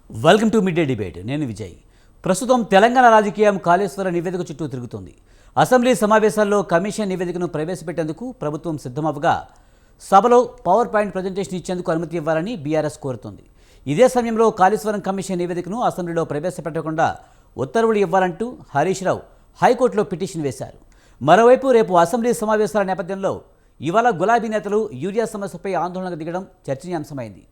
Welcome to mid day debate. నేను విజయ్. ప్రస్తుతం తెలంగాణ రాజకీయం కాళేశ్వర నివేదిక చుట్టూ తిరుగుతుంది. అసెంబ్లీ సమావేశాల్లో కమిషన్ నివేదికను ప్రవేశపెట్టేందుకు ప్రభుత్వం సిద్ధమవగా సభలో పవర్ పాయింట్ ప్రజెంటేషన్ ఇచ్చేందుకు అనుమతి ఇవ్వాలని బీఆర్ఎస్ కోరుతోంది. ఇదే సమయంలో కాళేశ్వరం కమిషన్ నివేదికను అసెంబ్లీలో ప్రవేశపెట్టకుండా ఉత్తర్వులు ఇవ్వాలంటూ హరీష్ రావు హైకోర్టులో పిటిషన్ వేశారు. మరోవైపు రేపు అసెంబ్లీ సమావేశాల నేపథ్యంలో ఇవాళ గులాబీ నేతలు యూరియా సమస్యపై ఆందోళనకు దిగడం చర్చనీయాంశమైంది.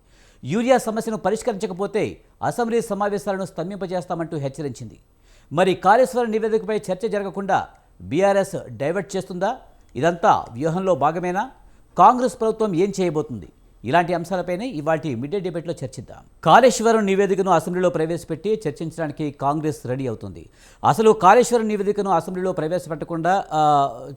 యూరియా సమస్యను పరిష్కరించకపోతే అసెంబ్లీ సమావేశాలను స్తంభింపజేస్తామంటూ హెచ్చరించింది. మరి కాళేశ్వరం నివేదికపై చర్చ జరగకుండా బీఆర్ఎస్ డైవర్ట్ చేస్తుందా? ఇదంతా వ్యూహంలో భాగమేనా? కాంగ్రెస్ ప్రభుత్వం ఏం చేయబోతుంది? ఇలాంటి అంశాలపైనే ఇవాటి మిడ్ డే డిబేట్లో చర్చిద్దాం. కాళేశ్వరం నివేదికను అసెంబ్లీలో ప్రవేశపెట్టి చర్చించడానికి కాంగ్రెస్ రెడీ అవుతుంది. అసలు కాళేశ్వరం నివేదికను అసెంబ్లీలో ప్రవేశపెట్టకుండా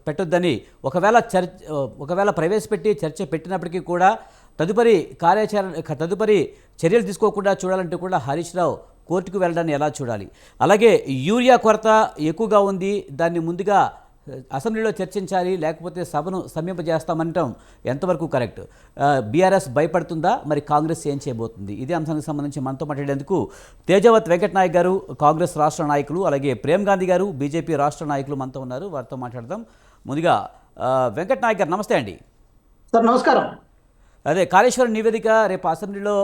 పెట్టొద్దని ఒకవేళ ప్రవేశపెట్టి చర్చ పెట్టినప్పటికీ కూడా తదుపరి చర్యలు తీసుకోకుండా చూడాలంటూ కూడా హరీష్ రావు కోర్టుకు వెళ్ళడాన్ని ఎలా చూడాలి? అలాగే యూరియా కొరత ఎక్కువగా ఉంది, దాన్ని ముందుగా అసెంబ్లీలో చర్చించాలి, లేకపోతే సభను స్తంభింపజేస్తామంటాం ఎంతవరకు కరెక్ట్? బీఆర్ఎస్ భయపడుతుందా? మరి కాంగ్రెస్ ఏం చేయబోతుంది? ఇదే అంశానికి సంబంధించి మనతో మాట్లాడేందుకు తేజవత్ వెంకట్ నాయక్ గారు, కాంగ్రెస్ రాష్ట్ర నాయకులు, అలాగే ప్రేమ్ గాంధీ గారు, బీజేపీ రాష్ట్ర నాయకులు మనతో ఉన్నారు. వారితో మాట్లాడదాం. ముందుగా వెంకట్ నాయక్ గారు, నమస్తే అండి. సార్ నమస్కారం. అదే కాళేశ్వరం నివేదిక రేపు అసెంబ్లీలో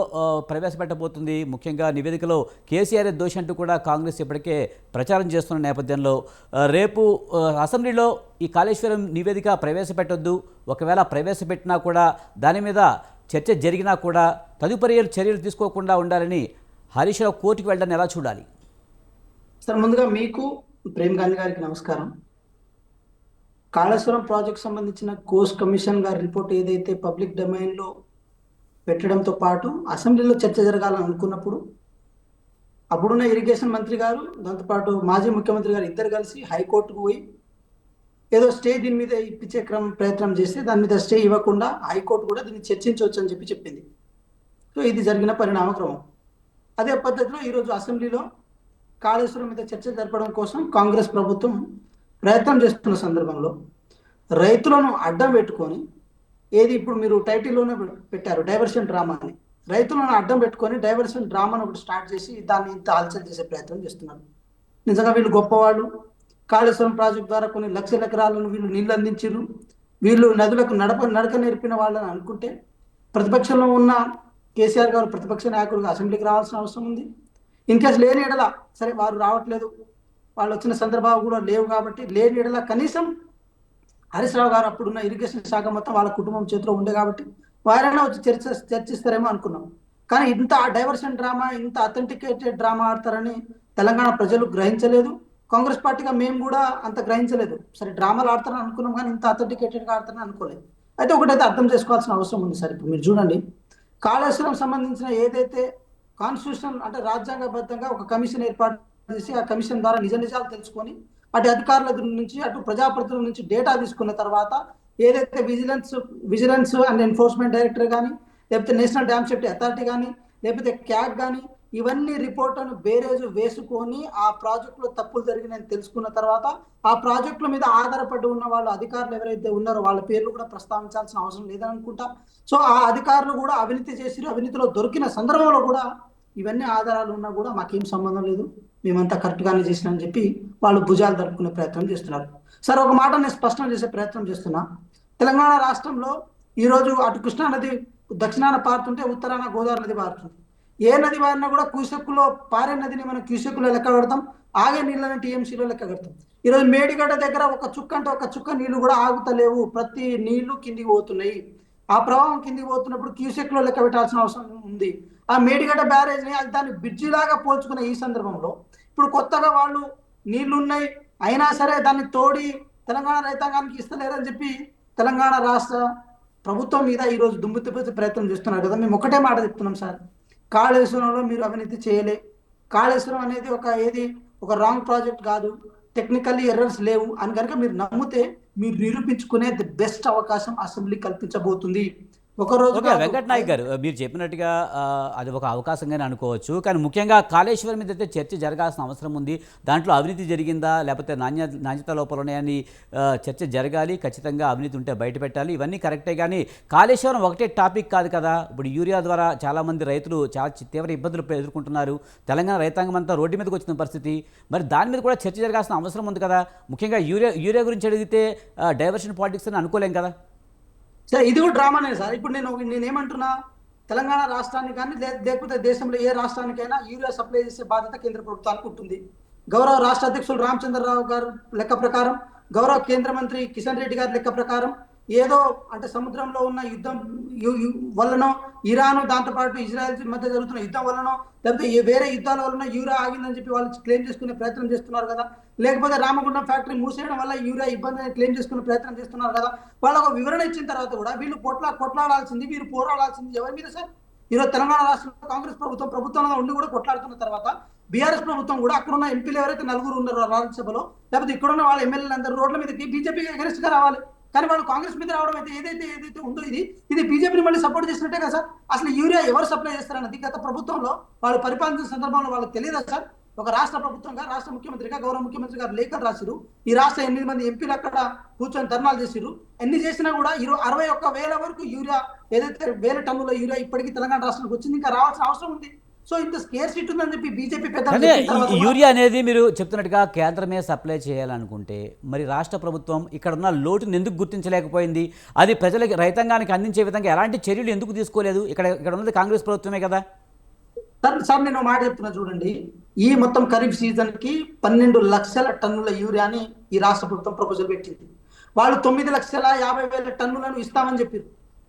ప్రవేశపెట్టబోతుంది. ముఖ్యంగా నివేదికలో కేసీఆర్ దోషి అంటూ కూడా కాంగ్రెస్ ఇప్పటికే ప్రచారం చేస్తున్న నేపథ్యంలో రేపు అసెంబ్లీలో ఈ కాళేశ్వరం నివేదిక ప్రవేశపెట్టొద్దు, ఒకవేళ ప్రవేశపెట్టినా కూడా దాని మీద చర్చ జరిగినా కూడా తదుపరి చర్యలు తీసుకోకుండా ఉండాలని హరీష్ రావు కోర్టుకు వెళ్ళడాన్ని ఎలా చూడాలి? సార్ ముందుగా మీకు ప్రేమ్ గాంధీ గారికి నమస్కారం. కాళేశ్వరం ప్రాజెక్ట్ సంబంధించిన కోర్స్ కమిషన్ గారి రిపోర్ట్ ఏదైతే పబ్లిక్ డొమైన్లో పెట్టడంతో పాటు అసెంబ్లీలో చర్చ జరగాలని అనుకున్నప్పుడు అప్పుడున్న ఇరిగేషన్ మంత్రి గారు, దాంతోపాటు మాజీ ముఖ్యమంత్రి గారు ఇద్దరు కలిసి హైకోర్టుకు పోయి ఏదో స్టే దీని మీద ఇప్పించే ప్రయత్నం చేస్తే దాని మీద స్టే ఇవ్వకుండా హైకోర్టు కూడా దీన్ని చర్చించవచ్చు అని చెప్పింది. సో ఇది జరిగిన పరిణామక్రమం. అదే పద్ధతిలో ఈరోజు అసెంబ్లీలో కాళేశ్వరం మీద చర్చ జరపడం కోసం కాంగ్రెస్ ప్రభుత్వం ప్రయత్నం చేస్తున్న సందర్భంలో రైతులను అడ్డం పెట్టుకొని, ఏది ఇప్పుడు మీరు టైటిల్లోనే పెట్టారు డైవర్షన్ డ్రామా అని, రైతులను అడ్డం పెట్టుకొని డైవర్షన్ డ్రామాను ఒకటి స్టార్ట్ చేసి దాన్ని ఇంత ఆల్చర్ చేసే ప్రయత్నం చేస్తున్నారు. నిజంగా వీళ్ళు గొప్పవాళ్ళు. కాళేశ్వరం ప్రాజెక్ట్ ద్వారా కొన్ని లక్షల ఎకరాలను వీళ్ళు నీళ్ళు అందించారు, వీళ్ళు నదులకు నడక నేర్పిన వాళ్ళని అనుకుంటే ప్రతిపక్షంలో ఉన్న కేసీఆర్ గారు ప్రతిపక్ష నాయకుడిగా అసెంబ్లీకి రావాల్సిన అవసరం ఉంది. ఇన్కేస్ లేని ఎడల, సరే వారు రావట్లేదు, వాళ్ళు వచ్చిన సందర్భాలు కూడా లేవు కాబట్టి లేని ఎడల కనీసం హరీష్ రావు గారు అప్పుడున్న ఇరిగేషన్ శాఖ మొత్తం వాళ్ళ కుటుంబం చేతిలో ఉండే కాబట్టి వారైనా వచ్చి చర్చిస్తారేమో అనుకున్నాం. కానీ ఇంత డైవర్షన్ డ్రామా, ఇంత అథెంటికేటెడ్ డ్రామా ఆడతారని తెలంగాణ ప్రజలు గ్రహించలేదు. కాంగ్రెస్ పార్టీగా మేము కూడా అంత గ్రహించలేదు. సరే డ్రామాలు ఆడతారని అనుకున్నాం కానీ ఇంత అథెంటికేటెడ్గా ఆడతారని అనుకోలేదు. అయితే ఒకటైతే అర్థం చేసుకోవాల్సిన అవసరం ఉంది సార్. ఇప్పుడు మీరు చూడండి, కాళేశ్వరం సంబంధించిన ఏదైతే కాన్స్టిట్యూషన్ అంటే రాజ్యాంగబద్ధంగా ఒక కమిషన్ ఏర్పాటు చేసి ఆ కమిషన్ ద్వారా నిజాలు తెలుసుకొని అటు అధికారుల నుంచి అటు ప్రజాప్రతినిధుల నుంచి డేటా తీసుకున్న తర్వాత ఏదైతే విజిలెన్స్ అండ్ ఎన్ఫోర్స్మెంట్ డైరెక్టర్ కానీ, లేకపోతే నేషనల్ డ్యామ్ సేఫ్టీ అథారిటీ కానీ, లేకపోతే క్యాగ్ కానీ, ఇవన్నీ రిపోర్ట్లను బేరేజు వేసుకొని ఆ ప్రాజెక్టులో తప్పులు జరిగినాయని తెలుసుకున్న తర్వాత ఆ ప్రాజెక్టుల మీద ఆధారపడి ఉన్న వాళ్ళు అధికారులు ఎవరైతే ఉన్నారో వాళ్ళ పేర్లు కూడా ప్రస్తావించాల్సిన అవసరం లేదని అనుకుంటా. సో ఆ అధికారులు కూడా అవినీతి చేసి అవినీతిలో దొరికిన సందర్భంలో కూడా ఇవన్నీ ఆధారాలు ఉన్నా కూడా మాకేం సంబంధం లేదు, మేమంతా కరెక్ట్గానే చేసినామని చెప్పి వాళ్ళు భుజాలు జరుపుకునే ప్రయత్నం చేస్తున్నారు. సరే ఒక మాట నేను స్పష్టం చేసే ప్రయత్నం చేస్తున్నా. తెలంగాణ రాష్ట్రంలో ఈరోజు అటు కృష్ణా నది దక్షిణాన పారుతుంటే ఉత్తరాన గోదావరి నది పారుతుంది. ఏ నది పారినా కూడా క్యూసెక్కులో పారే నదిని మనం క్యూసెక్కులో లెక్క కడతాం, ఆగే నీళ్ళని టీఎంసీలో లెక్క కడతాం. ఈరోజు మేడిగడ్డ దగ్గర ఒక చుక్క నీళ్లు కూడా ఆగుతలేవు, ప్రతి నీళ్లు కిందికి పోతున్నాయి. ఆ ప్రవాహం కిందికి పోతున్నప్పుడు క్యూసెక్లో లెక్క పెట్టాల్సిన అవసరం ఉంది. ఆ మేడిగడ్డ బ్యారేజ్ని దాన్ని బ్రిడ్జి లాగా పోల్చుకున్న ఈ సందర్భంలో ఇప్పుడు కొత్తగా వాళ్ళు నీళ్లున్నాయి అయినా సరే దాన్ని తోడి తెలంగాణ రైతాంగానికి ఇస్తలేరని చెప్పి తెలంగాణ రాష్ట్ర ప్రభుత్వం మీద ఈరోజు దుమ్ము తిప్పే ప్రయత్నం చేస్తున్నారు కదా. మేము ఒకటే మాట చెప్తున్నాం సార్, కాళేశ్వరంలో మీరు అవినీతి చేయలే. కాళేశ్వరం అనేది ఒక రాంగ్ ప్రాజెక్ట్ కాదు, టెక్నికల్లీ ఎర్రర్స్ లేవు అని కనుక మీరు నమ్మితే మీరు నిరూపించుకునే ది బెస్ట్ అవకాశం అసెంబ్లీ కల్పించబోతుంది. ఒక రోజు ఓకే కాదు. వెంకట్ నాయక్ గారు, మీరు చెప్పినట్టుగా అది ఒక అవకాశంగానే అనుకోవచ్చు. కానీ ముఖ్యంగా కాళేశ్వరం మీద అయితే చర్చ జరగాల్సిన అవసరం ఉంది. దాంట్లో అవినీతి జరిగిందా లేకపోతే నాణ్యత లోపాలు ఉన్నాయని చర్చ జరగాలి. ఖచ్చితంగా అవినీతి ఉంటే బయట పెట్టాలి. ఇవన్నీ కరెక్టే. కానీ కాళేశ్వరం ఒకటే టాపిక్ కాదు కదా. ఇప్పుడు యూరియా ద్వారా చాలామంది రైతులు చాలా తీవ్ర ఇబ్బందులు ఎదుర్కొంటున్నారు. తెలంగాణ రైతాంగం అంతా రోడ్డు మీదకి వచ్చిన పరిస్థితి. మరి దాని మీద కూడా చర్చ జరగాల్సిన అవసరం ఉంది కదా. ముఖ్యంగా యూరియా గురించి అడిగితే డైవర్షన్ పాలిటిక్స్ అని అనుకోలేం కదా. సార్ ఇది కూడా డ్రామానే సార్. ఇప్పుడు నేనేమంటున్నా, తెలంగాణ రాష్ట్రానికి కానీ లేకపోతే దేశంలో ఏ రాష్ట్రానికైనా యూరియా సప్లై చేసే బాధ్యత కేంద్ర ప్రభుత్వానికి ఉంటుంది. గౌరవ రాష్ట్ర అధ్యక్షులు రామచంద్రరావు గారు లెక్క ప్రకారం, గౌరవ కేంద్ర మంత్రి కిషన్ రెడ్డి గారి లెక్క ప్రకారం ఏదో అంటే సముద్రంలో ఉన్న యుద్ధం వల్లనో, ఇరాను దాంతోపాటు ఇజ్రాయెల్ మధ్య జరుగుతున్న యుద్ధం వల్లనో, లేకపోతే వేరే యుద్ధాల వలన యూరియా ఆగిందని చెప్పి వాళ్ళు క్లెయిమ్ చేసుకునే ప్రయత్నం చేస్తున్నారు కదా. లేకపోతే రామగుండం ఫ్యాక్టరీ మూసేయడం వల్ల యూరియా ఇబ్బంది అని క్లెయిమ్ చేసుకునే ప్రయత్నం చేస్తున్నారు కదా. వాళ్ళకు వివరణ ఇచ్చిన తర్వాత కూడా వీళ్ళు కొట్లాడాల్సింది, వీరు పోరాడాల్సింది ఎవరి మీద సార్? ఈరోజు తెలంగాణ రాష్ట్రంలో కాంగ్రెస్ ప్రభుత్వంలో ఉండి కూడా కొట్లాడుతున్న తర్వాత బీఆర్ఎస్ ప్రభుత్వం కూడా అక్కడున్న ఎంపీలు ఎవరైతే నలుగురు ఉన్నారో రాజ్యసభలో, లేకపోతే ఇక్కడున్న వాళ్ళ ఎమ్మెల్యేలు అందరూ రోడ్ల మీదకి బీజేపీకి అగెనిస్ట్ గా రావాలి. కానీ వాళ్ళు కాంగ్రెస్ మీద రావడం అయితే ఏదైతే ఉందో ఇది బీజేపీని మళ్ళీ సపోర్ట్ చేసినట్టే కదా సార్. అసలు యూరియా ఎవరు సప్లై చేస్తారన్నది గత ప్రభుత్వంలో వాళ్ళు పరిపాలించిన సందర్భంలో వాళ్ళకి తెలియదా సార్? ఒక రాష్ట్ర ప్రభుత్వంగా, రాష్ట్ర ముఖ్యమంత్రిగా గౌరవ ముఖ్యమంత్రి గారు లేఖలు రాసిరు. ఈ రాష్ట్ర 8 మంది ఎంపీలు అక్కడ కూర్చొని ధర్నాలు చేసిరు. ఎన్ని చేసినా కూడా 61,000 వరకు యూరియా, ఏదైతే 1000 టన్నుల యూరియా ఇప్పటికీ తెలంగాణ రాష్ట్రానికి వచ్చింది, ఇంకా రావాల్సిన అవసరం ఉంది. సో ఇంత స్కేర్ సీట్ ఉందని చెప్పి బీజేపీ పెద్ద యూరియా అనేది మీరు చెప్తున్నట్టుగా కేంద్రమే సప్లై చేయాలనుకుంటే మరి రాష్ట్ర ప్రభుత్వం ఇక్కడ ఉన్న లోటును ఎందుకు గుర్తించలేకపోయింది? అది ప్రజలకి, రైతాంగానికి అందించే విధంగా ఎలాంటి చర్యలు ఎందుకు తీసుకోలేదు? ఇక్కడ ఉన్నది కాంగ్రెస్ ప్రభుత్వమే కదా. సార్ నేను మాట చెప్తున్నా చూడండి. ఈ మొత్తం ఖరీఫ్ సీజన్ కి 12 లక్షల టన్నుల యూరియాని ఈ రాష్ట్ర ప్రభుత్వం ప్రపోజల్ పెట్టింది. వాళ్ళు 9,50,000 టన్నులను ఇస్తామని చెప్పారు.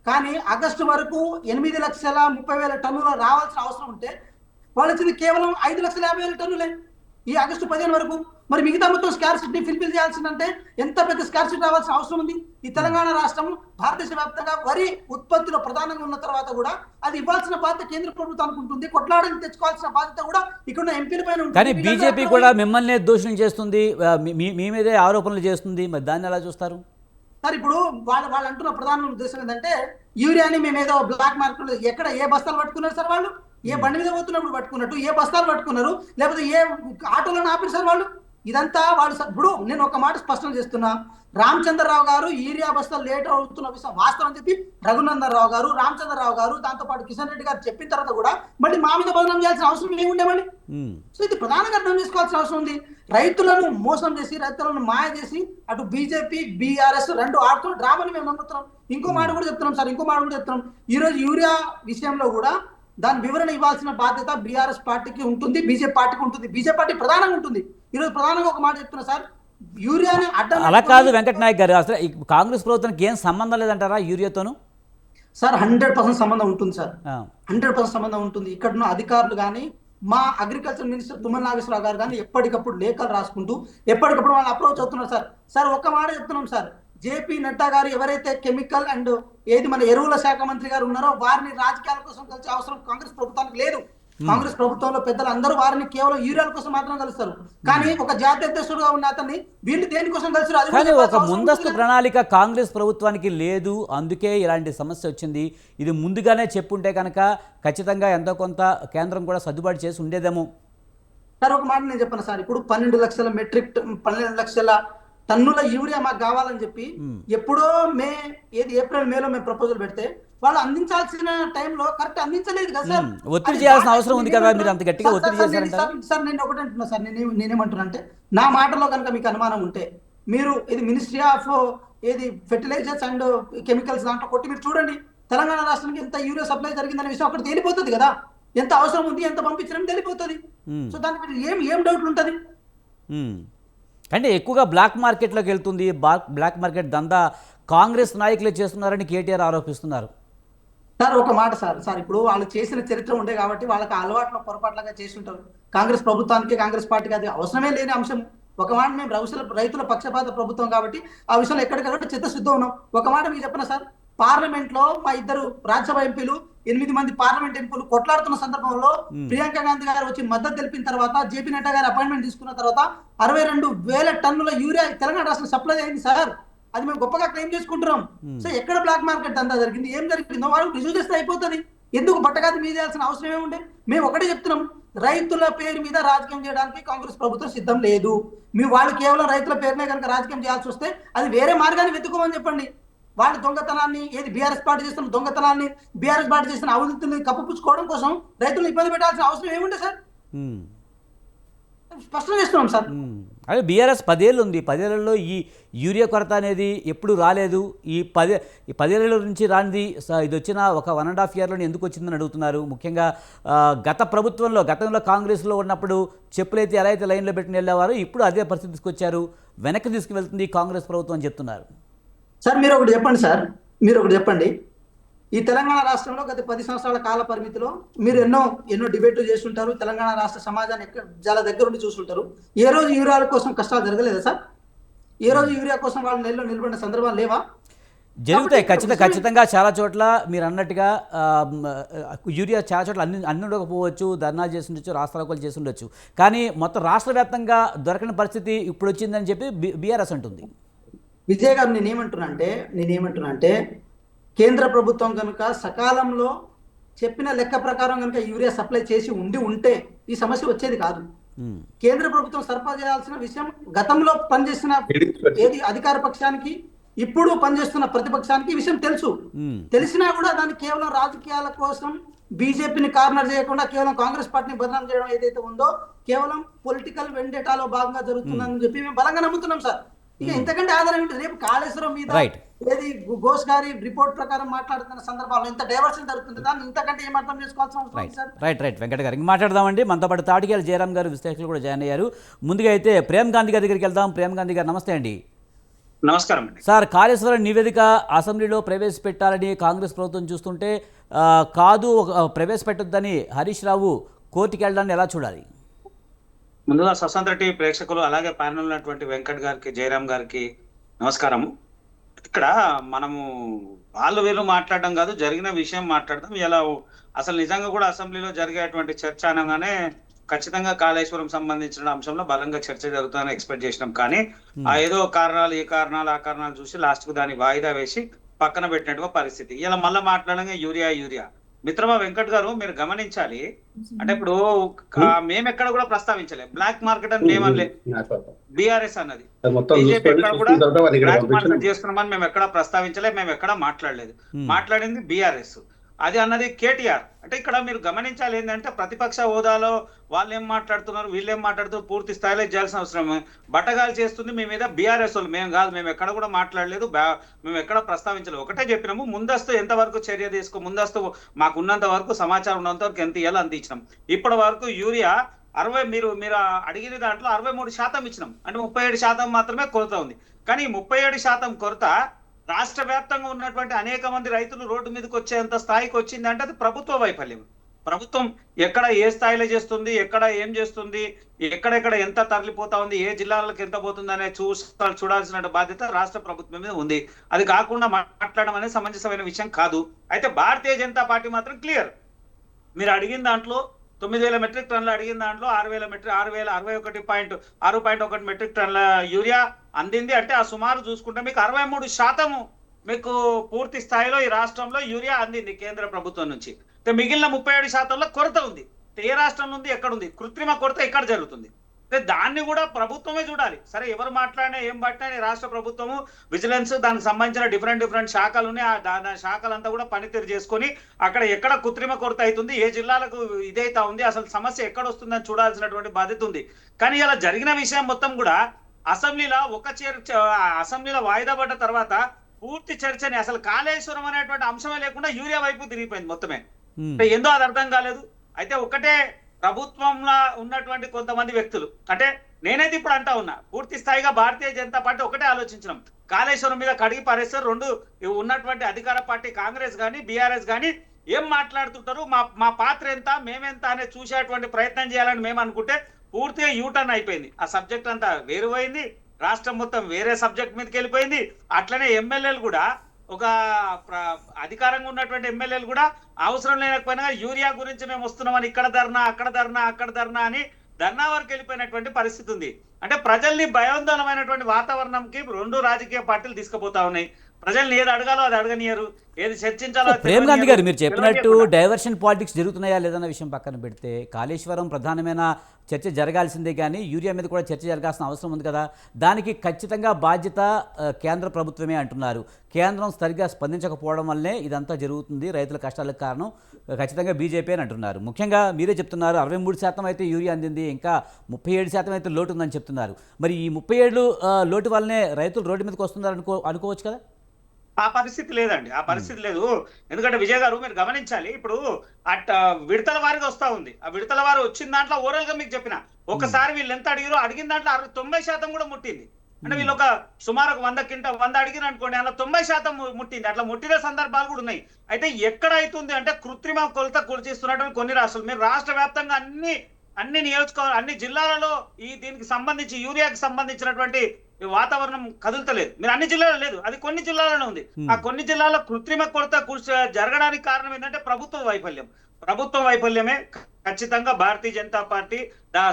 కానీ ఆగస్టు వరకు 8,30,30,000 టన్నులు రావాల్సిన అవసరం ఉంటే వాళ్ళు ఇచ్చింది కేవలం 5,50,000 టన్నులే ఈ ఆగస్టు 15 వరకు. మరి మిగతా మొత్తం స్కార్సిటీ ఫిల్ఫిల్ చేయాల్సిందంటే ఎంత పెద్ద స్కార్సిటీ రావాల్సిన అవసరం ఉంది? ఈ తెలంగాణ రాష్ట్రం భారతదేశ వ్యాప్తంగా వరి ఉత్పత్తిలో ప్రధానంగా ఉన్న తర్వాత కూడా అది ఇవ్వాల్సిన బాధ్యత కేంద్ర ప్రభుత్వానికి ఉంటుంది. కొట్లాడని తెచ్చుకోవాల్సిన బాధ్యత కూడా ఇక్కడ ఎంపీల పైన ఉంటుంది. కానీ బీజేపీ కూడా మిమ్మల్ని దోషులు చేస్తుంది, మీ మీదే ఆరోపణలు చేస్తుంది. మరి దాన్ని ఎలా చూస్తారు సార్? ఇప్పుడు వాళ్ళు అంటున్న ప్రధాన ఉద్దేశం ఏంటంటే యూరియాని మేము ఏదో బ్లాక్ మార్కెట్, ఎక్కడ ఏ బస్తాలు పట్టుకున్నారు సార్? వాళ్ళు ఏ బండి మీద పోతున్నప్పుడు పట్టుకున్నట్టు ఏ బస్తాలు పట్టుకున్నారు, లేకపోతే ఏ ఆటోలను ఆపారు సార్ వాళ్ళు? ఇదంతా వాళ్ళు. ఇప్పుడు నేను ఒక మాట స్పష్టం చేస్తున్నా, రామచంద్రరావు గారు యూరియా బస్తాలు లేట్ అవుతున్న విషయం వాస్తవం చెప్పి రఘునందన్ రావు గారు, రామచంద్రరావు గారు, దాంతోపాటు కిషన్ రెడ్డి గారు చెప్పిన తర్వాత కూడా మళ్ళీ మా మీద బదనం చేయాల్సిన అవసరం ఏముండేమని? సో ఇది ప్రధానంగా అర్థం చేసుకోవాల్సిన అవసరం ఉంది. రైతులను మోసం చేసి, రైతులను మాయ చేసి అటు బీజేపీ బీఆర్ఎస్ రెండు ఆడుతున్న డ్రామాని మేము నమ్ముతున్నాం. ఇంకో మాట కూడా చెప్తున్నాం. ఈ రోజు యూరియా విషయంలో కూడా దాని వివరణ ఇవ్వాల్సిన బాధ్యత బీఆర్ఎస్ పార్టీకి ఉంటుంది, బీజేపీ పార్టీకి ఉంటుంది. బీజేపీ పార్టీ ప్రధానంగా ఉంటుంది. ఈరోజు ప్రధానంగా ఒక మాట చెప్తున్నా సార్, యూరియాని అడ్డం అలా కాదు వెంకట్ నాయక్ గారు. అసలు కాంగ్రెస్ ప్రభుత్వానికి ఏం సంబంధం లేదంటారా యూరియాతోను? సార్ 100% సంబంధం ఉంటుంది సార్. 100% సంబంధం ఉంటుంది. ఇక్కడ ఉన్న అధికారులు కానీ, మా అగ్రికల్చర్ మినిస్టర్ తుమ్మల నాగేశ్వరరావు గారు కానీ ఎప్పటికప్పుడు లేఖలు రాసుకుంటూ ఎప్పటికప్పుడు వాళ్ళు అప్రోచ్ అవుతున్నారు సార్. సార్ ఒక్క మాట చెప్తున్నాం సార్, జేపీ నడ్డా గారు ఎవరైతే కెమికల్ అండ్ మన ఎరువుల శాఖ మంత్రి గారు ఉన్నారో వారిని రాజకీయాల కోసం కలిసే అవసరం కాంగ్రెస్ ప్రభుత్వానికి లేదు. కాంగ్రెస్ ప్రభుత్వంలో పెద్దలు అందరూ వారిని కేవలం యూరియాల కోసం మాత్రం కలుస్తారు. కానీ ఒక జాతీయ అధ్యక్షుడుగా ఉన్న అతన్ని వీళ్ళు దేనికోసం కలిసారు? కానీ ఒక ముందస్తు ప్రణాళిక కాంగ్రెస్ ప్రభుత్వానికి లేదు, అందుకే ఇలాంటి సమస్య వచ్చింది. ఇది ముందుగానే చెప్పుంటే కనుక ఖచ్చితంగా ఎంతో కొంత కేంద్రం కూడా సర్దుబాటు చేసి ఉండేదేమో. సార్ ఒక మాట నేను చెప్పను సార్, ఇప్పుడు 12 లక్షల టన్నుల యూరియా మాకు కావాలని చెప్పి ఎప్పుడో ఏప్రిల్ మేలో మేము ప్రపోజల్ పెడితే వాళ్ళు అందించాల్సిన టైంలో కరెక్ట్ అందించలేదు కదా సార్. ఒత్తిడి చేయాల్సిన అవసరం ఉంది కదా, మీరు అంత గట్టిగా ఒత్తిడి చేశారంట సార్. నేను ఒకటి అంటున్నా సార్, నేనేమంటున్నా అంటే, నా మాటలో కనుక మీకు అనుమానం ఉంటే మీరు ఇది ministry of fertilisers and chemicals దాంట్లో కొట్టి మీరు చూడండి, తెలంగాణ రాష్ట్రానికి ఎంత యూరియా సప్లై జరిగిందనే విషయం అక్కడ తేలిపోతుంది కదా. ఎంత అవసరం ఉంది, ఎంత పంపించడం తెలిపోతుంది. సో దానికి ఏం డౌట్లు ఉంటుంది? అంటే ఎక్కువగా బ్లాక్ మార్కెట్లోకి వెళ్తుంది. బ్లాక్ మార్కెట్ దందా కాంగ్రెస్ నాయకులే చేస్తున్నారని కేటీఆర్ ఆరోపిస్తున్నారు. సార్ ఒక మాట సార్ ఇప్పుడు వాళ్ళు చేసిన చరిత్ర ఉండే కాబట్టి వాళ్ళకి అలవాట్ల పొరపాట్లుగా చేసి ఉంటారు. కాంగ్రెస్ ప్రభుత్వానికి, కాంగ్రెస్ పార్టీకి అది అవసరమే లేని అంశం. ఒక మాట మేము రైతుల పక్షపాత ప్రభుత్వం కాబట్టి ఆ విషయంలో ఎక్కడికక్కడ చిత్తశుద్ధి ఉన్నాం. ఒక మాట మీకు చెప్పిన సార్, పార్లమెంట్ లో మా 2 రాజ్యసభ ఎంపీలు, 8 మంది పార్లమెంట్ ఎంపీలు కొట్లాడుతున్న సందర్భంలో ప్రియాంక గాంధీ గారు వచ్చి మద్దతు తెలిపిన తర్వాత, జేపీ నడ్డా గారు అపాయింట్మెంట్ తీసుకున్న తర్వాత 62,000 టన్నుల యూరియా తెలంగాణ రాష్ట్రం సప్లై అయింది సార్. అది మేము గొప్పగా క్లెయిమ్ చేసుకుంటున్నాం. సో ఎక్కడ బ్లాక్ మార్కెట్ దందా జరిగింది, ఏం జరిగిందో వాళ్ళు రిజూవ్ చేస్తే అయిపోతుంది. ఎందుకు బట్టగాది మీద చేయాల్సిన అవసరం ఏముండే? మేము ఒకటే చెప్తున్నాం, రైతుల పేరు మీద రాజకీయం చేయడానికి కాంగ్రెస్ ప్రభుత్వం సిద్ధం లేదు. వాళ్ళు కేవలం రైతుల పేరునే కనుక రాజకీయం చేయాల్సి వస్తే అది వేరే మార్గాన్ని వెతుకోమని చెప్పండి. వాళ్ళు దొంగతనాన్ని, ఏది బీఆర్ఎస్ పార్టీ చేస్తున్న దొంగతనాన్ని, బీఆర్ఎస్ పార్టీ చేస్తున్న అవినీతిని కప్పుపుచ్చుకోవడం కోసం రైతులను ఇబ్బంది పెట్టాల్సిన అవసరం ఏముండే సార్? స్పష్టం చేస్తున్నాం సార్. అదే బీఆర్ఎస్ 10 ఏళ్ళు ఉంది, 10 ఏళ్లలో ఈ యూరియా కొరత అనేది ఎప్పుడు రాలేదు. ఈ 10 ఏళ్ళ నుంచి రానిది ఇది వచ్చిన ఒక 1.5 ఇయర్లో ఎందుకు వచ్చిందని అడుగుతున్నారు. ముఖ్యంగా గతంలో కాంగ్రెస్లో ఉన్నప్పుడు చెప్పులైతే ఎలా అయితే లైన్లో పెట్టుకుని వెళ్ళేవారు, ఇప్పుడు అదే పరిస్థితి తీసుకొచ్చారు, వెనక్కి తీసుకువెళ్తుంది కాంగ్రెస్ ప్రభుత్వం అని చెప్తున్నారు. సార్ మీరు ఒకటి చెప్పండి సార్, మీరు ఒకటి చెప్పండి. ఈ తెలంగాణ రాష్ట్రంలో గత 10 సంవత్సరాల కాల పరిమితిలో మీరు ఎన్నో డిబేట్లు చేస్తుంటారు, తెలంగాణ రాష్ట్ర సమాజాన్ని చాలా దగ్గర ఉండి చూస్తుంటారు. ఏ రోజు యూరియా కోసం కష్టాలు జరగలేదా సార్? ఏ రోజు యూరియా కోసం వాళ్ళు నెలలో నిలబడిన సందర్భాలు లేవా? జరుగుతాయి ఖచ్చితంగా. చాలా చోట్ల మీరు అన్నట్టుగా యూరియా చాలా చోట్ల అన్ని ఉండకపోవచ్చు, ధర్నా చేసి ఉండొచ్చు, రాస్తారోకోలు చేసి ఉండొచ్చు. కానీ మొత్తం రాష్ట్ర వ్యాప్తంగా దొరకని పరిస్థితి ఇప్పుడు వచ్చిందని చెప్పి బీఆర్ఎస్ అంటుంది. విజయ్ గారు, నేనేమంటున్నా అంటే కేంద్ర ప్రభుత్వం కనుక సకాలంలో చెప్పిన లెక్క ప్రకారం కనుక యూరియా సప్లై చేసి ఉంటే ఈ సమస్య వచ్చేది కాదు. కేంద్ర ప్రభుత్వం సరఫరా చేయాల్సిన విషయం గతంలో పనిచేసిన ఏది అధికార పక్షానికి, ఇప్పుడు పనిచేస్తున్న ప్రతిపక్షానికి ఈ విషయం తెలుసు. తెలిసినా కూడా దాన్ని కేవలం రాజకీయాల కోసం బీజేపీని కార్నర్ చేయకుండా కేవలం కాంగ్రెస్ పార్టీని బదనాం చేయడం ఏదైతే ఉందో కేవలం పొలిటికల్ వెండేటాలో భాగంగా జరుగుతుందని చెప్పి మేము బలంగా నమ్ముతున్నాం సార్. ఇక ఇంతకంటే ఆధారం ఏంటి? రేపు కాళేశ్వరం మీద ఏది ఘోష్ గారి రిపోర్ట్ ప్రకారం మాట్లాడుతున్న సందర్భాల్లో ఇంత డైవర్షన్ జరుగుతుంది, దాన్ని ఇంతకంటే ఏం అర్థం చేసుకోవాల్సిన అవసరం సార్? రైట్ వెంకట గారు, ఇంక మాట్లాడదామండి. మనతో పాటు తాటికేల జయరాం గారు విశ్లేషకులు కూడా జాయిన్ అయ్యారు. ముందుగా అయితే ప్రేమ్ గాంధీ గారి దగ్గరికి వెళ్దాం. ప్రేమ్ గాంధీ గారు నమస్తే అండి. నమస్కారం సార్, కాళేశ్వరం నివేదిక అసెంబ్లీలో ప్రవేశపెట్టాలని కాంగ్రెస్ ప్రభుత్వం చూస్తుంటే కాదు ప్రవేశపెట్టొద్దని హరీష్ రావు కోర్టుకి వెళ్ళడాన్ని ఎలా చూడాలి? ముందుగా స్వతంత్ర టీవీ ప్రేక్షకులు అలాగే ప్యానల్ ఉన్నటువంటి వెంకట్ గారికి, జయరాం గారికి నమస్కారము. ఇక్కడ మనము వాళ్ళు వీళ్ళు మాట్లాడడం కాదు, జరిగిన విషయం మాట్లాడదాం. ఇలా అసలు నిజంగా కూడా అసెంబ్లీలో జరిగేటువంటి చర్చ అనగానే ఖచ్చితంగా కాళేశ్వరం సంబంధించిన అంశంలో బలంగా చర్చ జరుగుతుందని ఎక్స్పెక్ట్ చేసినాం. కానీ ఆ ఏదో కారణాలు, ఆ కారణాలు చూసి లాస్ట్ కు దాన్ని వాయిదా వేసి పక్కన పెట్టినట్టుగా పరిస్థితి. ఇలా మళ్ళీ మాట్లాడగా యూరియా మిత్రమా వెంకట్ గారు, మీరు గమనించాలి. అంటే ఇప్పుడు మేము ఎక్కడ కూడా ప్రస్తావించలేదు బ్లాక్ మార్కెట్ అని మేమనలే, బీఆర్ఎస్ అన్నది. బీజేపీ ఎక్కడ కూడా బ్లాక్ మార్కెట్ చేస్తున్నామని మేము ఎక్కడ ప్రస్తావించలే, మేము ఎక్కడ మాట్లాడలేదు. మాట్లాడింది బీఆర్ఎస్, అది అన్నది కేటీఆర్. అంటే ఇక్కడ మీరు గమనించాలి ఏంటంటే ప్రతిపక్ష హోదాలో వాళ్ళు ఏం మాట్లాడుతున్నారు, వీళ్ళు ఏం మాట్లాడుతున్నారు పూర్తి స్థాయిలో చేయాల్సిన అవసరం. బట్టగాలు చేస్తుంది మీ మీద బీఆర్ఎస్ వాళ్ళు, మేము కాదు, మేము ఎక్కడ కూడా మాట్లాడలేదు, మేము ఎక్కడ ప్రస్తావించలేదు. ఒకటే చెప్పినాము, ముందస్తు ఎంతవరకు చర్య ముందస్తు మాకు ఉన్నంత వరకు సమాచారం ఉన్నంత వరకు ఎంత ఇవ్వాలో అంత ఇచ్చినాం. ఇప్పటి వరకు యూరియా 60 మీరు అడిగిన దాంట్లో 63% ఇచ్చినాం. అంటే 37% మాత్రమే కొరత ఉంది. కానీ 37% కొరత రాష్ట్ర వ్యాప్తంగా ఉన్నటువంటి అనేక మంది రైతులు రోడ్డు మీదకి వచ్చేంత స్థాయికి వచ్చింది అంటే అది ప్రభుత్వ వైఫల్యం. ప్రభుత్వం ఎక్కడ ఏ స్థాయిలో చేస్తుంది, ఎక్కడ ఏం చేస్తుంది, ఎక్కడెక్కడ ఎంత తరలిపోతా ఉంది, ఏ జిల్లాలకు ఎంత పోతుంది అనే చూడాల్సిన బాధ్యత రాష్ట్ర ప్రభుత్వం మీద ఉంది. అది కాకుండా మాట్లాడడం అనేది సమంజసమైన విషయం కాదు. అయితే భారతీయ జనతా పార్టీ మాత్రం క్లియర్. మీరు అడిగిన దాంట్లో 9,000 మెట్రిక్ టన్నులు అడిగిన దాంట్లో 6,61 మెట్రిక్ టన్నుల యూరియా అందింది. అంటే ఆ సుమారు చూసుకుంటే మీకు 63% మీకు పూర్తి స్థాయిలో ఈ రాష్ట్రంలో యూరియా అందింది కేంద్ర ప్రభుత్వం నుంచి. మిగిలిన 37%లో కొరత ఉంది. ఏ రాష్ట్రం ఉంది, ఎక్కడుంది, కృత్రిమ కొరత ఎక్కడ జరుగుతుంది? దాన్ని కూడా ప్రభుత్వమే చూడాలి. సరే ఎవరు మాట్లాడినా ఏం పట్టినా రాష్ట్ర ప్రభుత్వము విజిలెన్స్ దానికి సంబంధించిన డిఫరెంట్ శాఖలు ఉన్నాయి. ఆ శాఖలంతా కూడా పనితీరు చేసుకొని అక్కడ ఎక్కడ కృత్రిమ కొరత అవుతుంది, ఏ జిల్లాలకు ఇదైతా ఉంది, అసలు సమస్య ఎక్కడ వస్తుందని చూడాల్సినటువంటి బాధ్యత ఉంది. కానీ ఇలా జరిగిన విషయం మొత్తం కూడా అసెంబ్లీలో అసెంబ్లీలో వాయిదా పడ్డ తర్వాత పూర్తి చర్చని అసలు కాళేశ్వరం అనేటువంటి అంశమే లేకుండా యూరియా వైపు తిరిగిపోయింది మొత్తమే. ఏందో అది అర్థం కాలేదు. అయితే ఒకటే ప్రభుత్వంలో ఉన్నటువంటి కొంతమంది వ్యక్తులు, అంటే నేనైతే ఇప్పుడు అంటా ఉన్నా, పూర్తి స్థాయిగా భారతీయ జనతా పార్టీ ఒకటే ఆలోచించినాం, కాళేశ్వరం మీద కడిగి పారేస్తారు. రెండు ఉన్నటువంటి అధికార పార్టీ కాంగ్రెస్ కానీ బీఆర్ఎస్ కానీ ఏం మాట్లాడుతుంటారు, మా పాత్ర ఎంత, మేమెంత అనేది చూసేటువంటి ప్రయత్నం చేయాలని మేము అనుకుంటే పూర్తిగా యూటర్న్ అయిపోయింది. ఆ సబ్జెక్ట్ అంతా వేరుపోయింది, రాష్ట్రం మొత్తం వేరే సబ్జెక్ట్ మీదకి వెళ్ళిపోయింది. అట్లనే ఎమ్మెల్యేలు కూడా ఒక అధికారంగా ఉన్నటువంటి ఎమ్మెల్యేలు కూడా అవసరం లేకపోయినా యూరియా గురించి మేము వస్తున్నామని ఇక్కడ ధర్నా అక్కడ ధర్నా అని ధర్నా వరకు వెళ్ళిపోయినటువంటి పరిస్థితి ఉంది. అంటే ప్రజల్ని భయోందోళనమైనటువంటి వాతావరణంకి రెండు రాజకీయ పార్టీలు తీసుకుపోతా ఉన్నాయి. ప్రజల్ని ఏది అడగాలో అది అడగనియరు, ఏది చర్చించాలో అది ప్రేమ్ గాంధీ గారు మీరు చెప్పినట్టు తెలియజేయకుండా. డైవర్షన్ పాలిటిక్స్ జరుగుతున్నాయా లేదన్న విషయం పక్కన పెడితే కాళేశ్వరం ప్రధానమైన చర్చ జరగాల్సిందే కానీ యూరియా మీద కూడా చర్చ జరగాల్సిన అవసరం ఉంది కదా. దానికి ఖచ్చితంగా బాధ్యత కేంద్ర ప్రభుత్వమే అంటున్నారు. కేంద్రం సరిగ్గా స్పందించకపోవడం వల్లే ఇదంతా జరుగుతుంది, రైతుల కష్టాలకు కారణం ఖచ్చితంగా బీజేపీ అని అంటున్నారు. ముఖ్యంగా మీరే చెప్తున్నారు 63% అయితే యూరియా అందింది, ఇంకా 37% అయితే లోటు ఉందని చెప్తున్నారు. మరి ఈ 37 లోటు వల్లనే రైతులు రోడ్డు మీదకి వస్తున్నారు అనుకోవచ్చు కదా. ఆ పరిస్థితి లేదండి, ఆ పరిస్థితి లేదు. ఎందుకంటే విజయ్ గారు మీరు గమనించాలి, ఇప్పుడు విడతల వారిగా వస్తా ఉంది. ఆ విడతల వారు వచ్చిన దాంట్లో ఓవరాల్ గా మీకు చెప్పిన ఒకసారి వీళ్ళు ఎంత అడిగారో అడిగిన దాంట్లో 90% కూడా ముట్టింది. అంటే వీళ్ళు ఒక సుమారు 100 అడిగిన అనుకోండి, అలా 90% ముట్టింది. అట్లా ముట్టిన సందర్భాలు కూడా ఉన్నాయి. అయితే ఎక్కడ అవుతుంది అంటే కృత్రిమ కొలత కొలిచిస్తున్నటువంటి కొన్ని రాష్ట్రాలు, మీరు రాష్ట్ర వ్యాప్తంగా అన్ని నియోజకవర్గాలు అన్ని జిల్లాలలో దీనికి సంబంధించి యూరియాకి సంబంధించినటువంటి వాతావరణం కదులుతలేదు. మీరు అన్ని జిల్లాలో లేదు, అది కొన్ని జిల్లాలోనే ఉంది. ఆ కొన్ని జిల్లాలో కృత్రిమ కొరత జరగడానికి కారణం ఏంటంటే ప్రభుత్వం వైఫల్యమే. ఖచ్చితంగా భారతీయ జనతా పార్టీ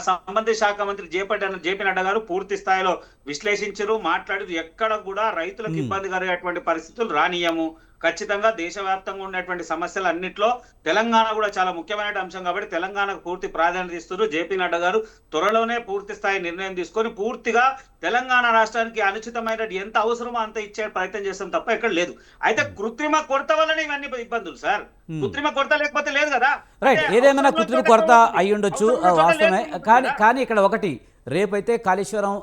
సంబంధిత శాఖ మంత్రి జేపీ నడ్డా గారు పూర్తి స్థాయిలో విశ్లేషించారు, మాట్లాడారు. ఎక్కడ కూడా రైతులకు ఇబ్బంది కలిగేటువంటి పరిస్థితులు రానియము. ఖచ్చితంగా దేశవ్యాప్తంగా ఉన్నటువంటి సమస్యలు అన్నింటిలో తెలంగాణ కూడా చాలా ముఖ్యమైన అంశం కాబట్టి తెలంగాణకు పూర్తి ప్రాధాన్యత ఇస్తున్నారు. జేపీ నడ్డా గారు త్వరలోనే పూర్తి స్థాయి నిర్ణయం తీసుకొని పూర్తిగా తెలంగాణ రాష్ట్రానికి అనుచితమైన ఎంత అవసరమో అంత ఇచ్చే ప్రయత్నం చేస్తాం తప్ప ఎక్కడ లేదు. అయితే కృత్రిమ కొరత వల్లనే ఇవన్నీ ఇబ్బందులు సార్. కృత్రిమ కొరత లేకపోతే లేదు కదా. రైట్, ఏదేమైనా కృత్రిమ కొరత అయి ఉండొచ్చు వాస్తవమే. కానీ ఇక్కడ ఒకటి, రేపైతే కాళేశ్వరం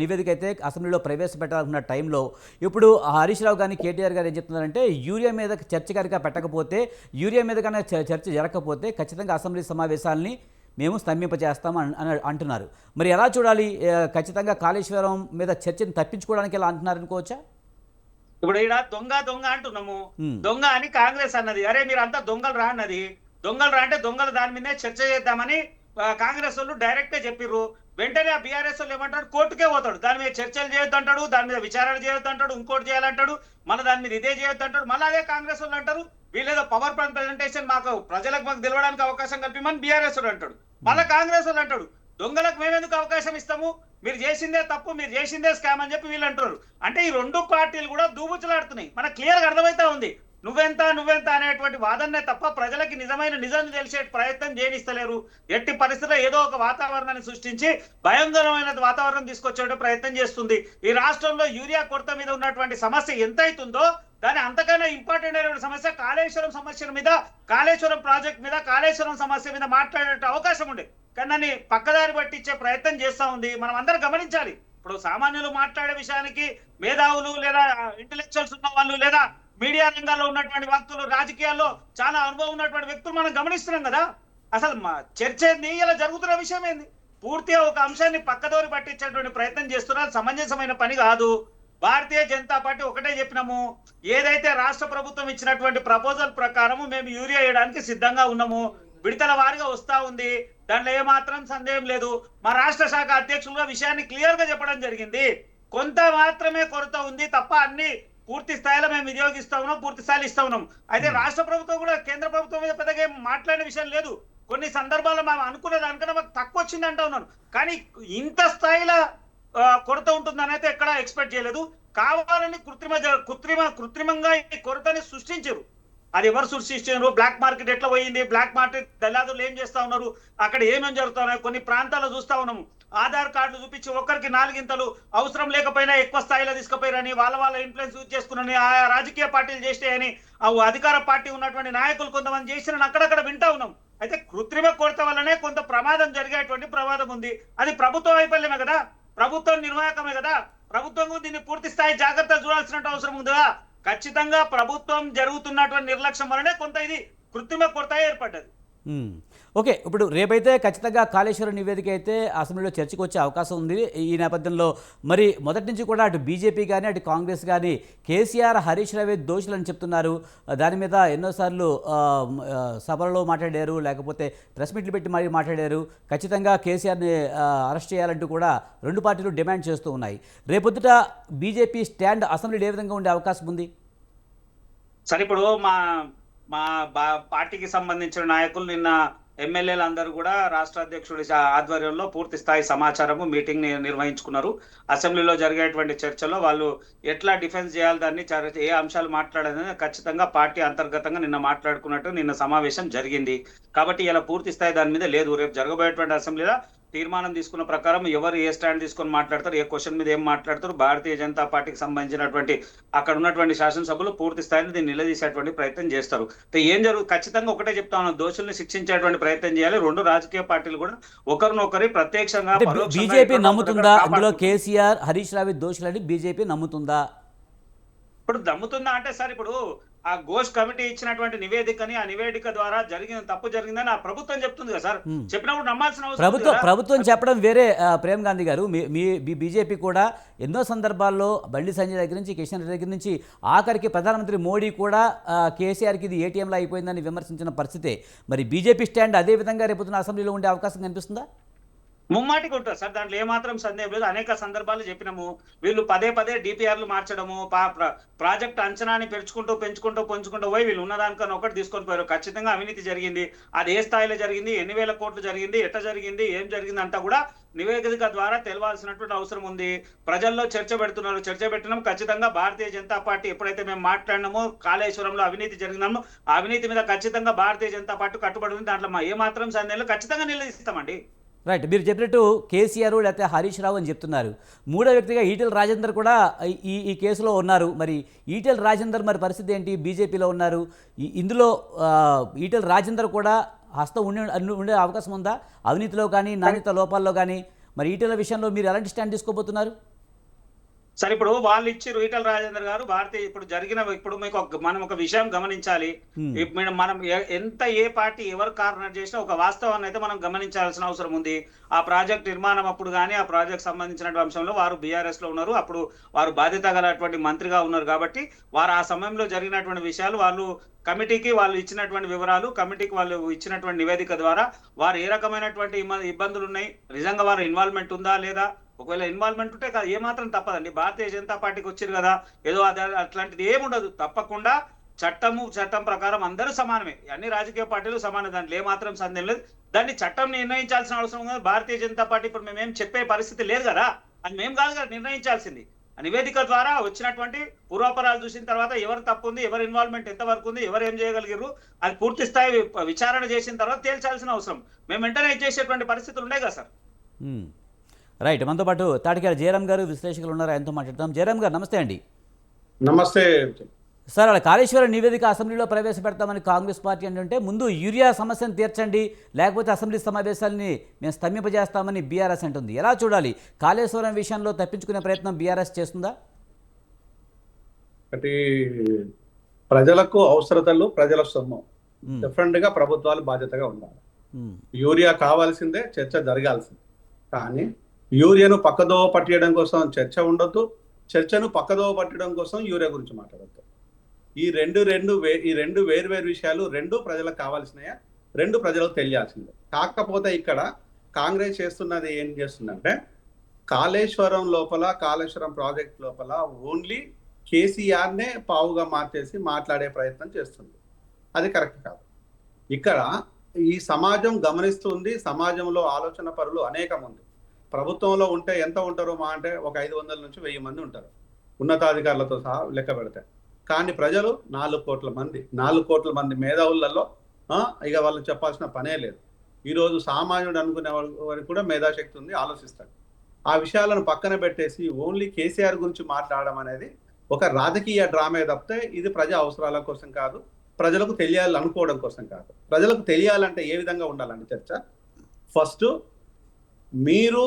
నివేదిక అయితే అసెంబ్లీలో ప్రవేశపెట్టాలన్న టైంలో ఇప్పుడు హరీష్ రావు కానీ కేటీఆర్ గారు ఏం చెప్తున్నారంటే యూరియా మీద చర్చ కనుక పెట్టకపోతే, యూరియా మీద కనుక చర్చ జరగకపోతే ఖచ్చితంగా అసెంబ్లీ సమావేశాలని మేము స్తంభింపజేస్తాం అని అంటున్నారు. మరి ఎలా చూడాలి? ఖచ్చితంగా కాళేశ్వరం మీద చర్చను తప్పించుకోవడానికి ఎలా అంటున్నారు అనుకోవచ్చా? ఇప్పుడు ఇక్కడ దొంగ అంటున్నాము. దొంగ అని కాంగ్రెస్ అన్నది. అరే మీరు అంతా దొంగలు రా అన్నది. దొంగలు రా అంటే దొంగలు దాని మీదే చర్చ చేద్దామని కాంగ్రెస్ వాళ్ళు డైరెక్ట్ గా చెప్పిర్రు. వెంటనే ఆ బీఆర్ఎస్ వాళ్ళు ఏమంటాడు, కోర్టుకే పోతాడు. దాని మీద చర్చలు చేయొద్దు అంటాడు, దాని మీద విచారణ చేయొద్దు అంటాడు, ఇంకోటి చేయాలంటాడు, మళ్ళీ దాని మీద ఇదే చేయొద్దు అంటాడు. మళ్ళీ అదే కాంగ్రెస్ వాళ్ళు అంటారు వీళ్ళేదో పవర్ పాయింట్ ప్రెజెంటేషన్ మాకు తెలియడానికి అవకాశం కల్పిమని బీఆర్ఎస్ వాడు అంటాడు. మళ్ళీ కాంగ్రెస్ వాళ్ళు అంటాడు దొంగలకు మేమెందుకు అవకాశం ఇస్తాము, మీరు చేసిందే తప్పు, మీరు చేసిందే స్కామ్ అని చెప్పి వీళ్ళు అంటారు. అంటే ఈ రెండు పార్టీలు కూడా దూబుచ్చులాడుతున్నాయి. మనకు క్లియర్ గా అర్థమైతా ఉంది. నువ్వెంత అనేటువంటి వాదనే తప్ప ప్రజలకి నిజం తెలిసే ప్రయత్నం చేయనిస్తలేరు. ఎట్టి పరిస్థితుల్లో ఏదో ఒక వాతావరణాన్ని సృష్టించి భయంకరమైన వాతావరణం తీసుకొచ్చే ప్రయత్నం చేస్తుంది. ఈ రాష్ట్రంలో యూరియా కొరత మీద ఉన్నటువంటి సమస్య ఎంత అవుతుందో దాని అంతకన్నా ఇంపార్టెంట్ అయిన సమస్య కాళేశ్వరం సమస్య మీద, కాళేశ్వరం ప్రాజెక్ట్ మీద, కాళేశ్వరం సమస్య మీద మాట్లాడే అవకాశం ఉండే. కానీ దాన్ని పక్కదారి పట్టించే ప్రయత్నం చేస్తా ఉంది. మనం అందరం గమనించాలి. ఇప్పుడు సామాన్యులు మాట్లాడే విషయానికి మేధావులు లేదా ఇంటెలెక్చువల్స్ ఉన్న వాళ్ళు లేదా మీడియా రంగాల్లో ఉన్నటువంటి వ్యక్తులు, రాజకీయాల్లో చాలా అనుభవం ఉన్నటువంటి వ్యక్తులు మనం గమనిస్తున్నాం కదా. అసలు చర్చ ఏంది, ఇలా జరుగుతున్న విషయం ఏంది? పూర్తిగా ఒక అంశాన్ని పక్కదోరి పట్టించేటువంటి ప్రయత్నం చేస్తున్నారు. సమంజసమైన పని కాదు. భారతీయ జనతా పార్టీ ఒకటే చెప్పినాము, ఏదైతే రాష్ట్ర ప్రభుత్వం ఇచ్చినటువంటి ప్రపోజల్ ప్రకారము మేము యూరియా వేయడానికి సిద్ధంగా ఉన్నాము. విడతల వారిగా వస్తా ఉంది, దాంట్లో ఏమాత్రం సందేహం లేదు. మా రాష్ట్ర శాఖ అధ్యక్షులుగా విషయాన్ని క్లియర్ గా చెప్పడం జరిగింది. కొంత మాత్రమే కొరత ఉంది తప్ప అన్ని పూర్తి స్థాయిలో మేము వినియోగిస్తా ఉన్నాం, పూర్తి స్థాయిలో ఇస్తా ఉన్నాం. అయితే రాష్ట్ర ప్రభుత్వం కూడా కేంద్ర ప్రభుత్వం మీద పెద్దగా మాట్లాడిన విషయం లేదు. కొన్ని సందర్భాల్లో మేము అనుకున్న దానికన్నా మాకు తక్కువ వచ్చింది అంటా ఉన్నాను. కానీ ఇంత స్థాయిలో కొరత ఉంటుందని అయితే ఎక్కడా ఎక్స్పెక్ట్ చేయలేదు. కావాలని కృత్రిమంగా ఈ కొరతని సృష్టించారు. అది ఎవరు సృష్టించారు? బ్లాక్ మార్కెట్ ఎట్లా పోయింది, బ్లాక్ మార్కెట్ దళారులు ఏం చేస్తా ఉన్నారు, అక్కడ ఏమేమి జరుగుతున్నాయి కొన్ని ప్రాంతాల్లో చూస్తా ఉన్నాము. ఆధార్ కార్డులు చూపించి ఒక్కరికి 4 ఇంతలు అవసరం లేకపోయినా ఎక్కువ స్థాయిలో తీసుకుపోయారని, వాళ్ళ ఇన్ఫ్లుయెన్స్ యూజ్ చేసుకుని ఆయా రాజకీయ పార్టీలు చేస్తాయని అధికార పార్టీ ఉన్నటువంటి నాయకులు కొంతమంది చేసిన అక్కడక్కడ వింటా ఉన్నాం. అయితే కృత్రిమ కొరత వల్లనే కొంత ప్రమాదం జరిగేటువంటి ప్రమాదం ఉంది. అది ప్రభుత్వ వైఫల్యమే కదా, ప్రభుత్వం నిర్వాహకమే కదా. ప్రభుత్వం దీన్ని పూర్తి స్థాయి జాగ్రత్తలు చూడాల్సిన అవసరం ఉందా? ఖచ్చితంగా ప్రభుత్వం జరుగుతున్నటువంటి నిర్లక్ష్యం వల్లనే కొంత ఇది కృత్రిమ కొరత ఏర్పడ్డది. ఓకే, ఇప్పుడు రేపైతే ఖచ్చితంగా కాళేశ్వరం నివేదిక అయితే అసెంబ్లీలో చర్చకు వచ్చే అవకాశం ఉంది. ఈ నేపథ్యంలో మరి మొదటి నుంచి కూడా అటు బీజేపీ కానీ అటు కాంగ్రెస్ కానీ కేసీఆర్, హరీష్ రావు దోషులని చెప్తున్నారు. దాని మీద ఎన్నోసార్లు సభలలో మాట్లాడారు, లేకపోతే ప్రెస్ మీట్లు పెట్టి మరీ మాట్లాడారు. ఖచ్చితంగా కేసీఆర్ని అరెస్ట్ చేయాలంటూ కూడా రెండు పార్టీలు డిమాండ్ చేస్తూ ఉన్నాయి. రేపొద్దుట బీజేపీ స్టాండ్ అసెంబ్లీలో ఏ విధంగా ఉండే అవకాశం ఉంది? సరే, ఇప్పుడు మా పార్టీకి సంబంధించిన నాయకులు నిన్న ఎమ్మెల్యేలు అందరూ కూడా రాష్ట్ర అధ్యక్షుడి ఆధ్వర్యంలో పూర్తి స్థాయి సమాచారము మీటింగ్ నిర్వహించుకున్నారు. అసెంబ్లీలో జరిగేటువంటి చర్చలో వాళ్ళు ఎట్లా డిఫెన్స్ చేయాలి, దాన్ని ఏ అంశాలు మాట్లాడాలని ఖచ్చితంగా పార్టీ అంతర్గతంగా నిన్న మాట్లాడుకున్నట్టు నిన్న సమావేశం జరిగింది. కాబట్టి ఇలా పూర్తి స్థాయి దాని మీద లేదు. రేపు జరగబోయేటువంటి అసెంబ్లీలో తీర్మానం తీసుకున్న ప్రకారం ఎవరు ఏ స్టాండ్ తీసుకొని మాట్లాడతారు, ఏ క్వశ్చన్ మీద ఏం మాట్లాడతారు, భారతీయ జనతా పార్టీకి సంబంధించినటువంటి అక్కడ ఉన్నటువంటి శాసనసభ్యులు పూర్తి స్థాయిని దీన్ని నిలదీసేటువంటి ప్రయత్నం చేస్తారు. ఏం ఖచ్చితంగా ఒకటే చెప్తా ఉన్నాను, దోషుల్ని శిక్షించేటువంటి ప్రయత్నం చేయాలి. రెండు రాజకీయ పార్టీలు కూడా ఒకరినొకరి ప్రత్యక్షంగా బీజేపీ నమ్ముతుందా అందులో కేసీఆర్ హరీష్ రావు దోషులని బీజేపీ నమ్ముతుందా? ఇప్పుడు నమ్ముతుందా అంటే సార్, ఇప్పుడు ఆ ఘోష్ కమిటీ ఇచ్చినటువంటి నివేదికని, ఆ నివేదిక ద్వారా జరిగిన తప్పు జరిగిందని ఆ ప్రభుత్వం చెప్తుంది కదా సార్. చెప్పినప్పుడు నమ్మాల్సిన అవసరం ప్రభుత్వం చెప్పడం వేరే. ప్రేమ్ గాంధీ గారు, మీ బీజేపీ కూడా ఎన్నో సందర్భాల్లో బండి సంజయ్ దగ్గర నుంచి, కిషన్ రెడ్డి దగ్గర నుంచి, ఆఖరికి ప్రధానమంత్రి మోడీ కూడా కేసీఆర్కి ఇది ఏటీఎంలో అయిపోయిందని విమర్శించిన పరిస్థితే. మరి బీజేపీ స్టాండ్ అదే విధంగా రేపుతున్న అసెంబ్లీలో ఉండే అవకాశం కనిపిస్తుందా? ముమ్మాటికి ఉంటుంది సార్, దాంట్లో ఏమాత్రం సందేహం లేదు. అనేక సందర్భాలు చెప్పినాము, వీళ్ళు పదే డిపిఆర్లు మార్చడము, ప్రాజెక్ట్ అంచనాని పెంచుకుంటూ పోయి వీళ్ళు ఉన్నదానికన్నా ఒకటి తీసుకొని పోయారు. ఖచ్చితంగా అవినీతి జరిగింది. అది ఏ స్థాయిలో జరిగింది, ఎన్ని వేల కోట్లు జరిగింది, ఎట్లా జరిగింది, ఏం జరిగింది అంతా కూడా నివేదిక ద్వారా తెలవాల్సినటువంటి అవసరం ఉంది. ప్రజల్లో చర్చ పెడుతున్నారు. చర్చ పెట్టినాం. ఖచ్చితంగా భారతీయ జనతా పార్టీ ఎప్పుడైతే మేము మాట్లాడినామో కాళేశ్వరంలో అవినీతి జరిగినామో ఆ అవినీతి మీద ఖచ్చితంగా భారతీయ జనతా పార్టీ కట్టుబడి ఉంది. దాంట్లో ఏమాత్రం సందేహం ఖచ్చితంగా నిలదీస్తామండి. రైట్, మీరు చెప్పినట్టు కేసీఆర్ లేకపోతే హరీష్ రావు అని చెప్తున్నారు. మూడో వ్యక్తిగా ఈటెల రాజేందర్ కూడా ఈ కేసులో ఉన్నారు. మరి ఈటెల రాజేందర్ మరి పరిస్థితి ఏంటి? బీజేపీలో ఉన్నారు. ఇందులో ఈటెల రాజేందర్ కూడా హస్తం ఉండే అవకాశం ఉందా అవినీతిలో కానీ, నాణ్యత లోపాల్లో కానీ? మరి ఈటెల విషయంలో మీరు ఎలాంటి స్టాండ్ తీసుకోబోతున్నారు? సరే, ఇప్పుడు వాళ్ళు ఇచ్చారు ఈటెల రాజేందర్ గారు భారతీయ ఇప్పుడు మీకు మనం ఒక విషయం గమనించాలి. మనం ఎంత ఏ పార్టీ ఎవరు కార్నర్ చేసినా ఒక వాస్తవాన్ని అయితే మనం గమనించాల్సిన అవసరం ఉంది. ఆ ప్రాజెక్ట్ నిర్మాణం అప్పుడు కానీ ఆ ప్రాజెక్ట్ సంబంధించినటువంటి అంశంలో వారు బీఆర్ఎస్ లో ఉన్నారు. అప్పుడు వారు బాధ్యత గలటువంటి మంత్రిగా ఉన్నారు. కాబట్టి వారు ఆ సమయంలో జరిగినటువంటి విషయాలు వాళ్ళు కమిటీకి వాళ్ళు ఇచ్చినటువంటి వివరాలు, కమిటీకి వాళ్ళు ఇచ్చినటువంటి నివేదిక ద్వారా వారు ఏ రకమైనటువంటి ఇబ్బందులు ఉన్నాయి, నిజంగా వారు ఇన్వాల్వ్మెంట్ ఉందా లేదా, ఒకవేళ ఇన్వాల్వ్మెంట్ ఉంటే ఏమాత్రం తప్పదండి. భారతీయ జనతా పార్టీకి వచ్చారు కదా ఏదో అట్లాంటిది ఏముండదు. తప్పకుండా చట్టం ప్రకారం అందరూ సమానమే, అన్ని రాజకీయ పార్టీలు సమానం, దాంట్లో ఏమాత్రం సందేహం లేదు. దాన్ని చట్టం నిర్ణయించాల్సిన అవసరం ఉంది. భారతీయ జనతా పార్టీ ఇప్పుడు మేమేం చెప్పే పరిస్థితి లేదు కదా, అది మేము కాదు కదా నిర్ణయించాల్సింది. ఆ నివేదిక ద్వారా వచ్చినటువంటి పూర్వాపరాలు చూసిన తర్వాత ఎవరు తప్పు ఉంది, ఎవరి ఇన్వాల్వ్మెంట్ ఎంతవరకు ఉంది, ఎవరు ఏం చేయగలిగారు, అది పూర్తి స్థాయి విచారణ చేసిన తర్వాత తేల్చాల్సిన అవసరం మేము వెంటనే చేసేటువంటి పరిస్థితులు ఉన్నాయి కదా సార్. రైట్, మనతో పాటు తాటికాడ జయరాం గారు విశ్లేషకులు ఉన్నారు, ఆయనతో మాట్లాడతాం. జయరాం గారు నమస్తే అండి. నమస్తే సార్, అలా కాళేశ్వరం నివేదిక అసెంబ్లీలో ప్రవేశపెడతామని కాంగ్రెస్ పార్టీ అంటే ముందు యూరియా సమస్యను తీర్చండి, లేకపోతే అసెంబ్లీ సమావేశాలని మేము స్తంభింపజేస్తామని బీఆర్ఎస్ అంటుంది. ఎలా చూడాలి? కాళేశ్వరం విషయంలో తప్పించుకునే ప్రయత్నం బీఆర్ఎస్ చేస్తుందా? ఒకటి, ప్రజలకు అవసరతలు ప్రజల సొమ్ము, డిఫరెంట్ గా ప్రభుత్వాలు బాధ్యతగా ఉండాలి. యూరియా కావాల్సిందే, చర్చ జరగాల్సిందే. కానీ యూరియాను పక్కదోవ పట్టేయడం కోసం చర్చ ఉండొద్దు, చర్చను పక్కదోవ పట్టడం కోసం యూరియా గురించి మాట్లాడద్దు. ఈ రెండు వేరు విషయాలు, రెండు ప్రజలకు కావాల్సినయా, రెండు ప్రజలకు తెలియాల్సిందే. కాకపోతే ఇక్కడ కాంగ్రెస్ చేస్తున్నది ఏం చేస్తుందంటే, కాళేశ్వరం ప్రాజెక్ట్ లోపల ఓన్లీ కేసీఆర్నే పావుగా మార్చేసి మాట్లాడే ప్రయత్నం చేస్తుంది. అది కరెక్ట్ కాదు. ఇక్కడ ఈ సమాజం గమనిస్తుంది. సమాజంలో ఆలోచన పరులు అనేక మంది ప్రభుత్వంలో ఉంటే ఎంత ఉంటారో మా అంటే ఒక 500 నుంచి 1000 మంది ఉంటారు, ఉన్నతాధికారులతో సహా లెక్క పెడితే. కానీ ప్రజలు 4 కోట్ల మంది మేధావులలో ఇక వాళ్ళు చెప్పాల్సిన పనే లేదు. ఈరోజు సామాన్యుడు అనుకునే వారికి కూడా మేధాశక్తి ఉంది, ఆలోచిస్తాడు. ఆ విషయాలను పక్కన పెట్టేసి ఓన్లీ కేసీఆర్ గురించి మాట్లాడడం అనేది ఒక రాజకీయ డ్రామే తప్పితే ఇది ప్రజా అవసరాల కోసం కాదు, ప్రజలకు తెలియాలనుకోవడం కోసం కాదు. ప్రజలకు తెలియాలంటే ఏ విధంగా ఉండాలంటే చర్చ, ఫస్ట్ మీరు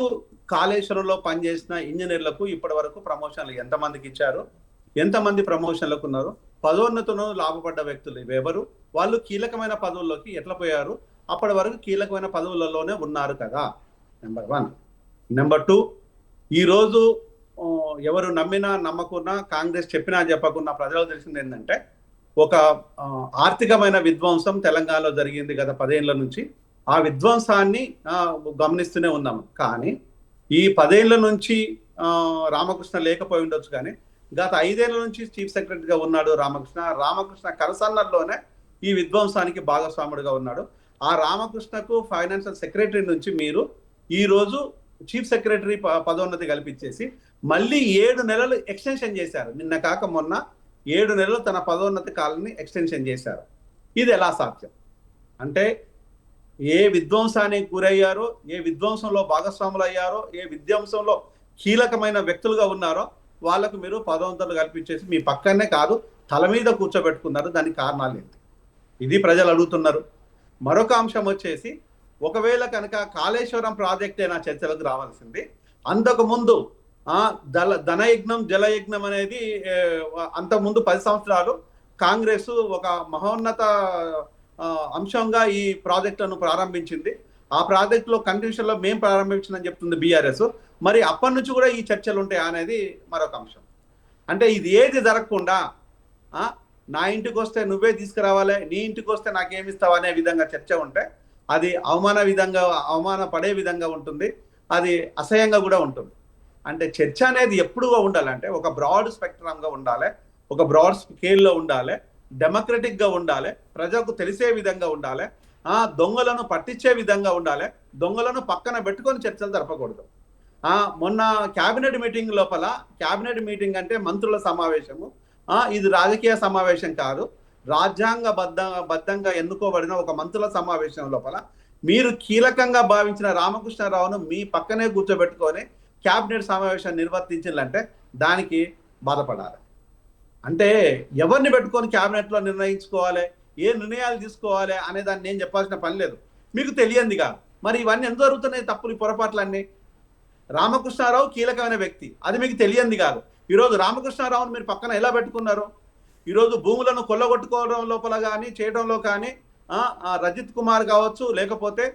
కాళేశ్వరంలో పనిచేసిన ఇంజనీర్లకు ఇప్పటి వరకు ప్రమోషన్లు ఎంతమందికి ఇచ్చారు, ఎంతమంది ప్రమోషన్లకు ఉన్నారు, పదోన్నతులను లాభపడ్డ వ్యక్తులు ఎవరు, వాళ్ళు కీలకమైన పదవుల్లోకి ఎట్లా పోయారు, అప్పటి వరకు కీలకమైన పదవులలోనే ఉన్నారు కదా. నెంబర్ 1. నెంబర్ 2, ఈరోజు ఎవరు నమ్మినా నమ్మకున్నా, కాంగ్రెస్ చెప్పినా చెప్పకున్నా ప్రజలకు తెలిసింది ఏంటంటే, ఒక ఆర్థికమైన విధ్వంసం తెలంగాణలో జరిగింది గత 10 ఏళ్ల నుంచి. ఆ విధ్వంసాన్ని గమనిస్తూనే ఉన్నాము. కానీ ఈ 10 ఏళ్ల నుంచి రామకృష్ణ లేకపోయి ఉండొచ్చు, కానీ గత 5 ఏళ్ల నుంచి చీఫ్ సెక్రటరీగా ఉన్నాడు రామకృష్ణ కరసన్నల్లోనే ఈ విధ్వంసానికి భాగస్వాముడిగా ఉన్నాడు. ఆ రామకృష్ణకు ఫైనాన్షియల్ సెక్రటరీ నుంచి మీరు ఈ రోజు చీఫ్ సెక్రటరీ పదోన్నతి కల్పించేసి మళ్ళీ 7 నెలలు ఎక్స్టెన్షన్ చేశారు. నిన్న కాక మొన్న 7 నెలలు తన పదోన్నతి కాలాన్ని ఎక్స్టెన్షన్ చేశారు. ఇది ఎలా సాధ్యం? అంటే ఏ విధ్వంసానికి గురయ్యారో, ఏ విధ్వంసంలో భాగస్వాములు అయ్యారో, ఏ విధ్వంసంలో కీలకమైన వ్యక్తులుగా ఉన్నారో వాళ్ళకు మీరు పదోన్నతులు కల్పించేసి మీ పక్కనే కాదు తల మీద కూర్చోబెట్టుకున్నారు. దానికి కారణాలు ఏంటి? ఇది ప్రజలు అడుగుతున్నారు. మరొక అంశం వచ్చేసి, ఒకవేళ కనుక కాళేశ్వరం ప్రాజెక్ట్ అయినా చర్చలకు రావాల్సింది. అంతకుముందు ధనయజ్ఞం జలయజ్ఞం అనేది అంతకుముందు 10 సంవత్సరాలు కాంగ్రెస్ ఒక మహోన్నత అంశంగా ఈ ప్రాజెక్టులను ప్రారంభించింది. ఆ ప్రాజెక్టులో కంటిన్యూషన్లో మేము ప్రారంభించిందని చెప్తుంది బీఆర్ఎస్. మరి అప్పటి నుంచి కూడా ఈ చర్చలు ఉంటాయా అనేది మరొక అంశం. అంటే ఇది ఏది జరగకుండా నా ఇంటికి వస్తే నువ్వే తీసుకురావాలి, నీ ఇంటికి వస్తే నాకేమిస్తావు అనే విధంగా చర్చ ఉంటే అది అవమాన పడే విధంగా ఉంటుంది. అది అసహ్యంగా కూడా ఉంటుంది. అంటే చర్చ అనేది ఎప్పుడుగా ఉండాలంటే ఒక బ్రాడ్ స్పెక్ట్రమ్గా ఉండాలి, ఒక బ్రాడ్ స్కేల్లో ఉండాలి, డెమోక్రటిక్గా ఉండాలి, ప్రజలకు తెలిసే విధంగా ఉండాలి, దొంగలను పట్టించే విధంగా ఉండాలి. దొంగలను పక్కన పెట్టుకొని చర్చలు జరపకూడదు. మొన్న క్యాబినెట్ మీటింగ్ లోపల, క్యాబినెట్ మీటింగ్ అంటే మంత్రుల సమావేశము, ఇది రాజకీయ సమావేశం కాదు, రాజ్యాంగబద్ధంగా ఎన్నుకోబడిన ఒక మంత్రుల సమావేశం లోపల మీరు కీలకంగా భావించిన రామకృష్ణారావును మీ పక్కనే కూర్చోబెట్టుకొని క్యాబినెట్ సమావేశాన్ని నిర్వర్తించాలంటే దానికి బాధపడాలి. అంటే ఎవరిని పెట్టుకొని క్యాబినెట్లో నిర్ణయించుకోవాలి, ఏ నిర్ణయాలు తీసుకోవాలి అనే దాన్ని నేను చెప్పాల్సిన పని లేదు. మీకు తెలియంది కాదు. మరి ఇవన్నీ ఎంత జరుగుతున్నాయి తప్పులు, పొరపాట్లన్నీ? రామకృష్ణారావు కీలకమైన వ్యక్తి, అది మీకు తెలియంది కాదు. ఈరోజు రామకృష్ణారావును మీరు పక్కన ఎలా పెట్టుకున్నారు? ఈరోజు భూములను కొల్లగొట్టుకోవడం లోపల కానీ చేయడంలో కానీ రజిత్ కుమార్ కావచ్చు, లేకపోతే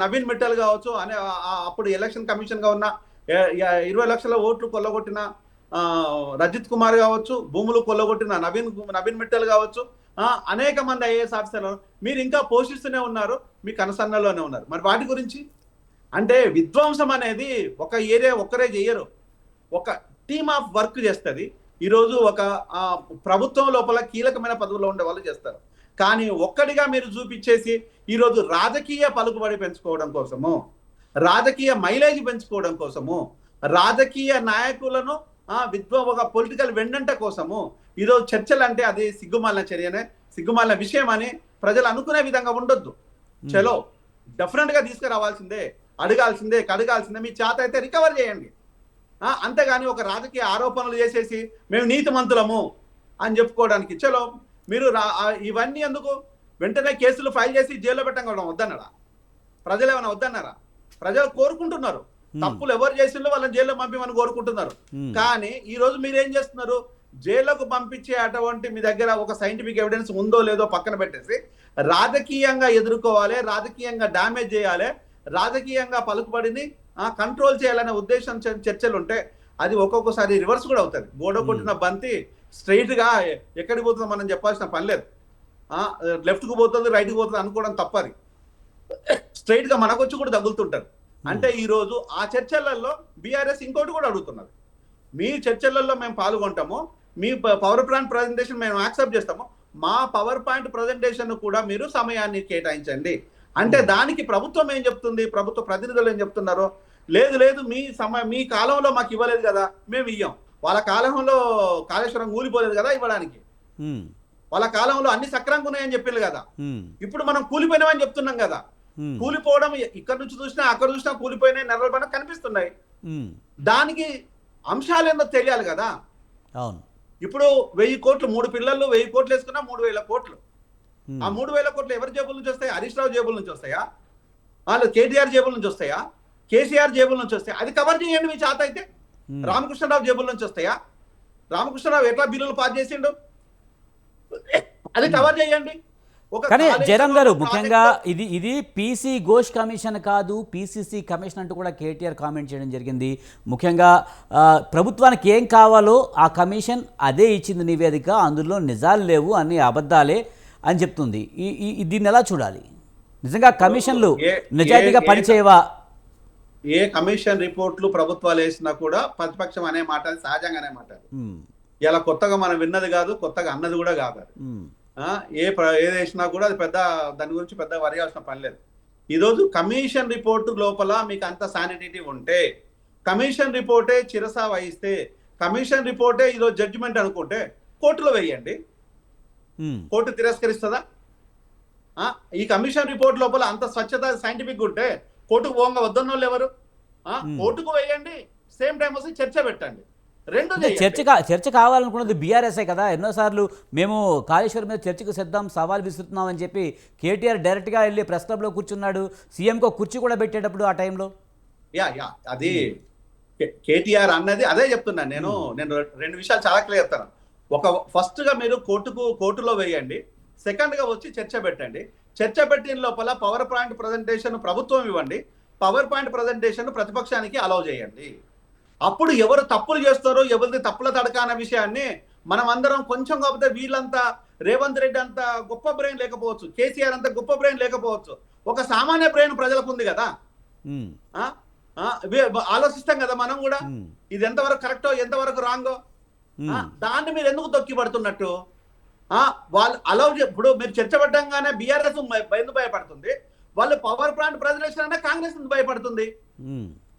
నవీన్ మిట్టల్ కావచ్చు, అనే అప్పుడు ఎలక్షన్ కమిషన్గా ఉన్న 20 లక్షల ఓట్లు కొల్లగొట్టిన రజిత్ కుమార్ కావచ్చు, భూములు కొల్లగొట్టిన నవీన్ మిట్టల్ కావచ్చు, అనేక మంది ఐఏఎస్ ఆఫీసర్లు మీరు ఇంకా పోషిస్తూనే ఉన్నారు, మీ కనసన్నలోనే ఉన్నారు. మరి వాటి గురించి అంటే విధ్వంసం అనేది ఒక ఏరియా ఒక్కరే చేయరు, ఒక టీమ్ ఆఫ్ వర్క్ చేస్తుంది. ఈరోజు ఒక ప్రభుత్వం లోపల కీలకమైన పదవుల్లో ఉండే వాళ్ళు చేస్తారు. కానీ ఒక్కడిగా మీరు చూపించేసి ఈరోజు రాజకీయ పలుకుబడి పెంచుకోవడం కోసము, రాజకీయ మైలేజ్ పెంచుకోవడం కోసము, రాజకీయ నాయకులను ఒక పొలిటికల్ వెండంట కోసము ఈరోజు చర్చలు అంటే అది సిగ్గుమాలిన చర్యనే, సిగ్గుమాలిన విషయం అని ప్రజలు అనుకునే విధంగా ఉండొద్దు. చలో డెఫినెట్గా తీసుకురావాల్సిందే, అడగాల్సిందే, కడగాల్సిందే. మీ చేత అయితే రికవర్ చేయండి. అంతేగాని ఒక రాజకీయ ఆరోపణలు చేసేసి మేము నీతిమంతులము అని చెప్పుకోవడానికి చలో మీరు ఇవన్నీ ఎందుకు? వెంటనే కేసులు ఫైల్ చేసి జైల్లో పెట్టడం వద్దన్నారా? ప్రజలు ఏమైనా వద్దన్నారా? ప్రజలు కోరుకుంటున్నారు. తప్పులు ఎవరు చేసిందో వాళ్ళని జైల్లో పంపిమని కోరుకుంటున్నారు. కానీ ఈ రోజు మీరేం చేస్తున్నారు? జైలుకు పంపించే అటువంటి మీ దగ్గర ఒక సైంటిఫిక్ ఎవిడెన్స్ ఉందో లేదో పక్కన పెట్టేసి రాజకీయంగా ఎదుర్కోవాలి, రాజకీయంగా డ్యామేజ్ చేయాలి, రాజకీయంగా పలుకుబడిని కంట్రోల్ చేయాలనే ఉద్దేశం చర్చలు ఉంటే అది ఒక్కొక్కసారి రివర్స్ కూడా అవుతుంది. గోడ కొట్టిన బంతి స్ట్రైట్గా ఎక్కడికి పోతుందో మనం చెప్పాల్సిన పని లేదు. లెఫ్ట్కు పోతుంది, రైట్కి పోతుంది అనుకోవడం తప్పది. స్ట్రైట్గా మనకొచ్చి కూడా తగులుతుంటారు. అంటే ఈరోజు ఆ చర్చలలో బీఆర్ఎస్ ఇంకోటి కూడా అడుగుతున్నారు. మీ చర్చలలో మేము పాల్గొంటాము, మీ పవర్ పాయింట్ ప్రజెంటేషన్ మేము యాక్సెప్ట్ చేస్తాము, మా పవర్ పాయింట్ ప్రజెంటేషన్ కూడా మీరు సమయాన్ని కేటాయించండి అంటే దానికి ప్రభుత్వం ఏం చెప్తుంది? ప్రభుత్వ ప్రతినిధులు ఏం చెప్తున్నారో, లేదు మీ కాలంలో మాకు ఇవ్వలేదు కదా, మేము ఇయ్యం. వాళ్ళ కాలంలో కాళేశ్వరం కూలిపోలేదు కదా ఇవ్వడానికి, వాళ్ళ కాలంలో అన్ని సక్రంగా ఉన్నాయని చెప్పింది కదా. ఇప్పుడు మనం కూలిపోయినామని చెప్తున్నాం కదా. కూలిపోవడం ఇక్కడ నుంచి చూసినా అక్కడ చూసినా కూలిపోయినాయి, నెరవేరు కనిపిస్తున్నాయి. దానికి అంశాలు ఏందో తెలియాలి కదా. అవును, ఇప్పుడు 1000 కోట్లు, 3 పిల్లలు 1000 కోట్లు వేసుకున్నా 3000 కోట్లు. ఆ 3000 కోట్లు ఎవరి జేబుల నుంచి వస్తాయి? హరీష్ రావు జేబుల నుంచి వస్తాయా? వాళ్ళు కేటీఆర్ జేబుల నుంచి వస్తాయా? కేసీఆర్ జేబుల నుంచి వస్తాయా? అది కవర్ చేయండి మీ చేత అయితే. రామకృష్ణరావు జేబుల నుంచి వస్తాయా? రామకృష్ణరావు ఎట్లా బిల్లులు పాస్ చేసిండు, అది కవర్ చేయండి. కానీ జయరాం గారు, ముఖ్యంగా ఇది పీసీ ఘోష్ కమిషన్ కాదు, పీసీసీ కమిషన్ అంటూ కూడా కేటీఆర్ కామెంట్ చేయడం జరిగింది. ముఖ్యంగా ప్రభుత్వానికి ఏం కావాలో ఆ కమిషన్ అదే ఇచ్చింది నివేదిక, అందులో నిజాలు లేవు, అన్ని అబద్ధాలే అని చెప్తుంది. దీన్ని ఎలా చూడాలి? నిజంగా కమిషన్లు నిజాయితీగా పనిచేయవా? ఏ కమిషన్ రిపోర్ట్లు ప్రభుత్వాలు వేసినా కూడా ప్రతిపక్షం అనే మాట సహజంగా అనే మాట. ఇలా కొత్తగా మనం విన్నది కాదు, కొత్తగా అన్నది కూడా కాదు. ఏది వేసినా కూడా అది పెద్ద దాని గురించి పెద్ద వరియాల్సిన పని లేదు. ఈరోజు కమిషన్ రిపోర్టు లోపల మీకు అంత శానిటీ ఉంటే, కమిషన్ రిపోర్టే చిరసా వహిస్తే, కమిషన్ రిపోర్టే ఈరోజు జడ్జిమెంట్ అనుకుంటే కోర్టులో వేయండి. కోర్టు తిరస్కరిస్తుందా? ఈ కమిషన్ రిపోర్ట్ లోపల అంత స్వచ్ఛత సైంటిఫిక్ ఉంటే కోర్టుకు పోగా వద్దన్న వాళ్ళు ఎవరు? కోర్టుకు వేయండి, సేమ్ టైం వచ్చి చర్చ పెట్టండి. చర్చ కావాలనుకున్నది బీఆర్ఎస్ఏ కదా. ఎన్నోసార్లు మేము కాళేశ్వరం మీద చర్చకు సిద్ధం, సవాల్ విసురుతున్నామని చెప్పి కేటీఆర్ డైరెక్ట్గా వెళ్ళి ప్రెస్ క్లబ్లో కూర్చున్నాడు. సీఎంకో కుర్చీ కూడా పెట్టేటప్పుడు ఆ టైంలో అది కేటీఆర్ అన్నది అదే చెప్తున్నాను నేను. రెండు విషయాలు చాలా క్లియర్ చెప్తాను. ఫస్ట్ గా మీరు కోర్టులో వేయండి, సెకండ్ గా వచ్చి చర్చ పెట్టండి. చర్చ పెట్టిన లోపల పవర్ పాయింట్ ప్రజెంటేషన్ ప్రభుత్వం ఇవ్వండి, పవర్ పాయింట్ ప్రజెంటేషన్ ప్రతిపక్షానికి అలౌ చేయండి. అప్పుడు ఎవరు తప్పులు చేస్తారో, ఎవరిది తప్పుల తడక అనే విషయాన్ని మనం అందరం కొంచెం కాకపోతే వీళ్ళంతా రేవంత్ రెడ్డి అంత గొప్ప బ్రెయిన్ లేకపోవచ్చు, కేసీఆర్ అంత గొప్ప బ్రెయిన్ లేకపోవచ్చు, ఒక సామాన్య బ్రెయిన్ ప్రజలకు ఉంది కదా. ఆలోచిస్తాం కదా మనం కూడా, ఇది ఎంతవరకు కరెక్టో ఎంతవరకు రాంగో. దాన్ని మీరు ఎందుకు తొక్కి పడుతున్నట్టు? వాళ్ళు అలౌ ఇప్పుడు మీరు చర్చ పెట్టంగానే బీఆర్ఎస్ ఎందుకు భయపడుతుంది, వాళ్ళు పవర్ ప్లాంట్ ప్రజెంటేషన్ అంటే కాంగ్రెస్ భయపడుతుంది.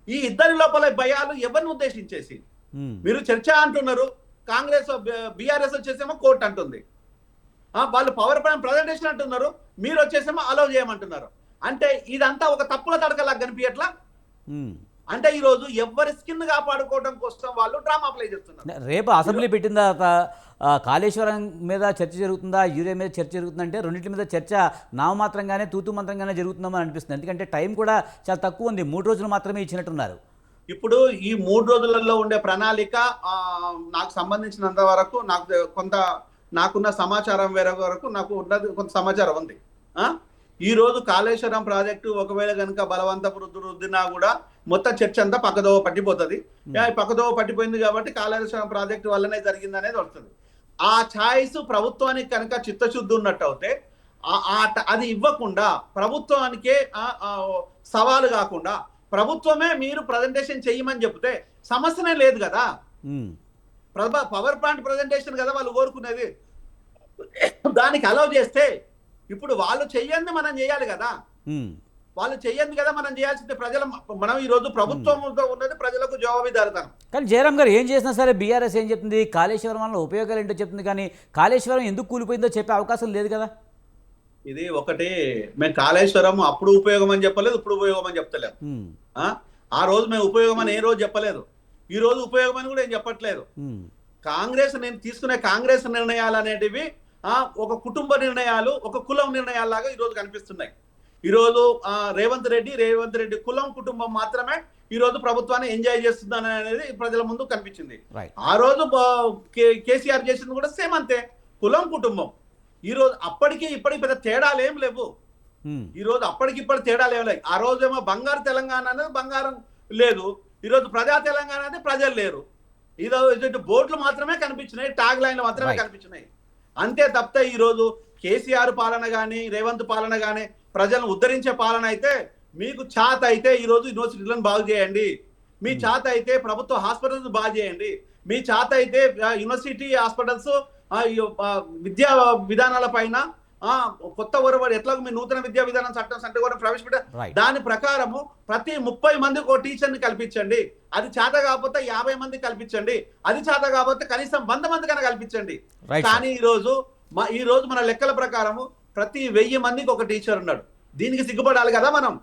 ఈ ఇద్దరి లోపల భయాలు ఎవరిని ఉద్దేశించేసి మీరు చర్చ అంటున్నారు, కాంగ్రెస్ బీఆర్ఎస్ వచ్చేసేమో కోర్టు అంటుంది. వాళ్ళు పవర్ ప్లాంట్ ప్రజెంటేషన్ అంటున్నారు, మీరు వచ్చేసేమో అలౌ చేయమంటున్నారు. అంటే ఇదంతా ఒక తప్పుల తడకలా కనిపించట్లా? అంటే ఈ రోజు ఎవరి స్కిన్ కాపాడుకోవడం కోసం వాళ్ళు డ్రామా ప్లే చేస్తున్నారు. రేపు అసెంబ్లీ పెట్టిన తర్వాత కాళేశ్వరం మీద చర్చ జరుగుతుందా, యూరియా మీద చర్చ జరుగుతుందంటే రెండింటి మీద చర్చ నామమాత్రంగానే తూతు మంత్రంగానే జరుగుతుందని అనిపిస్తుంది. ఎందుకంటే టైం కూడా చాలా తక్కువ ఉంది, 3 రోజులు మాత్రమే ఇచ్చినట్టున్నారు. ఇప్పుడు ఈ 3 రోజులలో ఉండే ప్రణాళిక నాకు సంబంధించినంత వరకు నాకున్న సమాచారం వేరే వరకు నాకు ఉన్నది కొంత సమాచారం ఉంది. ఈ రోజు కాళేశ్వరం ప్రాజెక్టు ఒకవేళ కనుక బలవంతపు రుద్దినా కూడా మొత్తం చర్చ అంతా పక్కదోవ పట్టిపోతుంది. పక్కదోవ పట్టిపోయింది కాబట్టి కాళేశ్వరం ప్రాజెక్టు వల్లనే జరిగింది అనేది వస్తుంది. ఆ ఛాయిస్ ప్రభుత్వానికి కనుక చిత్తశుద్ధి ఉన్నట్టు అయితే అది ఇవ్వకుండా ప్రభుత్వానికే సవాలు కాకుండా ప్రభుత్వమే మీరు ప్రజెంటేషన్ చెయ్యమని చెప్తే సమస్యనే లేదు కదా. పవర్ ప్లాంట్ ప్రజెంటేషన్ కదా వాళ్ళు కోరుకునేది, దానికి అలౌ చేస్తే ఇప్పుడు వాళ్ళు చెయ్యండి మనం చేయాలి కదా. వాళ్ళు చెయ్యండి కదా మనం చేయాల్సింది మనం ఈ రోజు ప్రభుత్వంతో ఉన్నది ప్రజలకు జవాబుదారితనం. కానీ జయరాం గారు ఏం చేసినా సరే బీఆర్ఎస్ ఏం చెప్తుంది, కాళేశ్వరం వల్ల ఉపయోగాలు ఏంటో చెప్తుంది, కానీ కాళేశ్వరం ఎందుకు కూలిపోయిందో చెప్పే అవకాశం లేదు కదా. ఇది ఒకటి, మేము కాళేశ్వరం అప్పుడు ఉపయోగం అని చెప్పలేదు, ఇప్పుడు ఉపయోగం అని చెప్తలేదు. ఆ రోజు మేము ఉపయోగం అని ఏ రోజు చెప్పలేదు, ఈ రోజు ఉపయోగం అని కూడా ఏం చెప్పట్లేదు. నేను తీసుకునే కాంగ్రెస్ నిర్ణయాలు అనేటివి ఒక కుటుంబ నిర్ణయాలు, ఒక కులం నిర్ణయాల్లాగా ఈరోజు కనిపిస్తున్నాయి. ఈరోజు రేవంత్ రెడ్డి కులం కుటుంబం మాత్రమే ఈ రోజు ప్రభుత్వాన్ని ఎంజాయ్ చేస్తుందని అనేది ప్రజల ముందు కనిపించింది. ఆ రోజు కేసీఆర్ చేసింది కూడా సేమ్ అంతే, కులం కుటుంబం. ఈ రోజు అప్పటికి ఇప్పటికి పెద్ద తేడాలు ఏం లేవు. ఈ రోజు అప్పటికి ఇప్పటి తేడాలు ఏం లేవు. ఆ రోజేమో బంగారు తెలంగాణ అనేది బంగారం లేదు, ఈ రోజు ప్రజా తెలంగాణ అనేది ప్రజలు లేరు. ఈరోజు బోర్డులు మాత్రమే కనిపించినాయి, ట్యాగ్ లైన్లు మాత్రమే కనిపించినాయి. అంతే తప్పితే ఈ రోజు కేసీఆర్ పాలన కానీ రేవంత్ పాలన కానీ ప్రజలను ఉద్ధరించే పాలన అయితే, మీకు చేత అయితే ఈ రోజు యూనివర్సిటీలను బాగు చేయండి, మీ చేత అయితే ప్రభుత్వ హాస్పిటల్స్ బాగు చేయండి, మీ చేత అయితే యూనివర్సిటీ హాస్పిటల్స్ విద్యా విధానాల పైన కొత్త ఒరవడి ఎట్లా మీ నూతన విద్యా విధానం చట్టం కూడా ప్రవేశపెట్టారు, దాని ప్రకారము ప్రతి 30 మందికి ఒక టీచర్ని కల్పించండి. అది చేత కాకపోతే 50 మంది కల్పించండి, అది చేత కాకపోతే కనీసం 100 మంది కన్నా కల్పించండి. కానీ ఈ రోజు మన లెక్కల ప్రకారము ప్రతి 1000 మందికి ఒక టీచర్ ఉన్నాడు. దీనికి సిగ్గుపడాలి కదా మనం.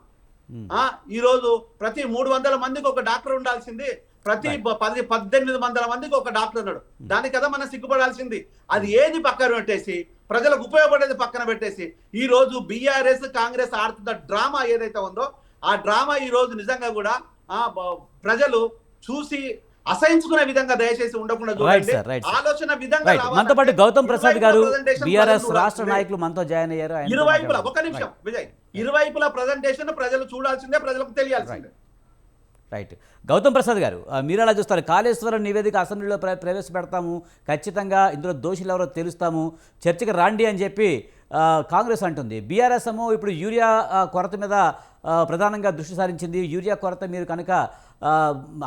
ఈ రోజు ప్రతి 300 మందికి ఒక డాక్టర్ ఉండాల్సింది, ప్రతి 1800 మందికి ఒక డాక్టర్ ఉన్నాడు. దానికి కదా మనం సిగ్గుపడాల్సింది. అది ఏది పక్కన పెట్టేసి ప్రజలకు ఉపయోగపడేది పక్కన పెట్టేసి ఈ రోజు బీఆర్ఎస్ కాంగ్రెస్ ఆడుతున్న డ్రామా ఏదైతే ఉందో ఆ డ్రామా ఈ రోజు నిజంగా కూడా ప్రజలు చూసి అసహించుకునే విధంగా దయచేసి ఉండకుండా చూడండి. ఆలోచన విధంగా మనతో పాటు గౌతమ్ ప్రసాద్ గారు బీఆర్ఎస్ రాష్ట్ర నాయకులు మనతో జాయిన్ అయ్యారు. ఇరువైపులా ఒక నిమిషం విజయ్, ఇరువైపుల ప్రజెంటేషన్ ప్రజలు చూడాల్సిందే, ప్రజలకు తెలియాల్సిందే. రైట్, గౌతమ్ ప్రసాద్ గారు మీరు ఎలా చూస్తారు? కాళేశ్వరం నివేదిక అసెంబ్లీలో ప్రవేశపెడతాము, ఖచ్చితంగా ఇందులో దోషులు ఎవరో తెలుస్తాము, చర్చకు రాండి అని చెప్పి కాంగ్రెస్ అంటుంది. బీఆర్ఎస్ ఏమో ఇప్పుడు యూరియా కొరత మీద ప్రధానంగా దృష్టి సారించింది. యూరియా కొరత మీరు కనుక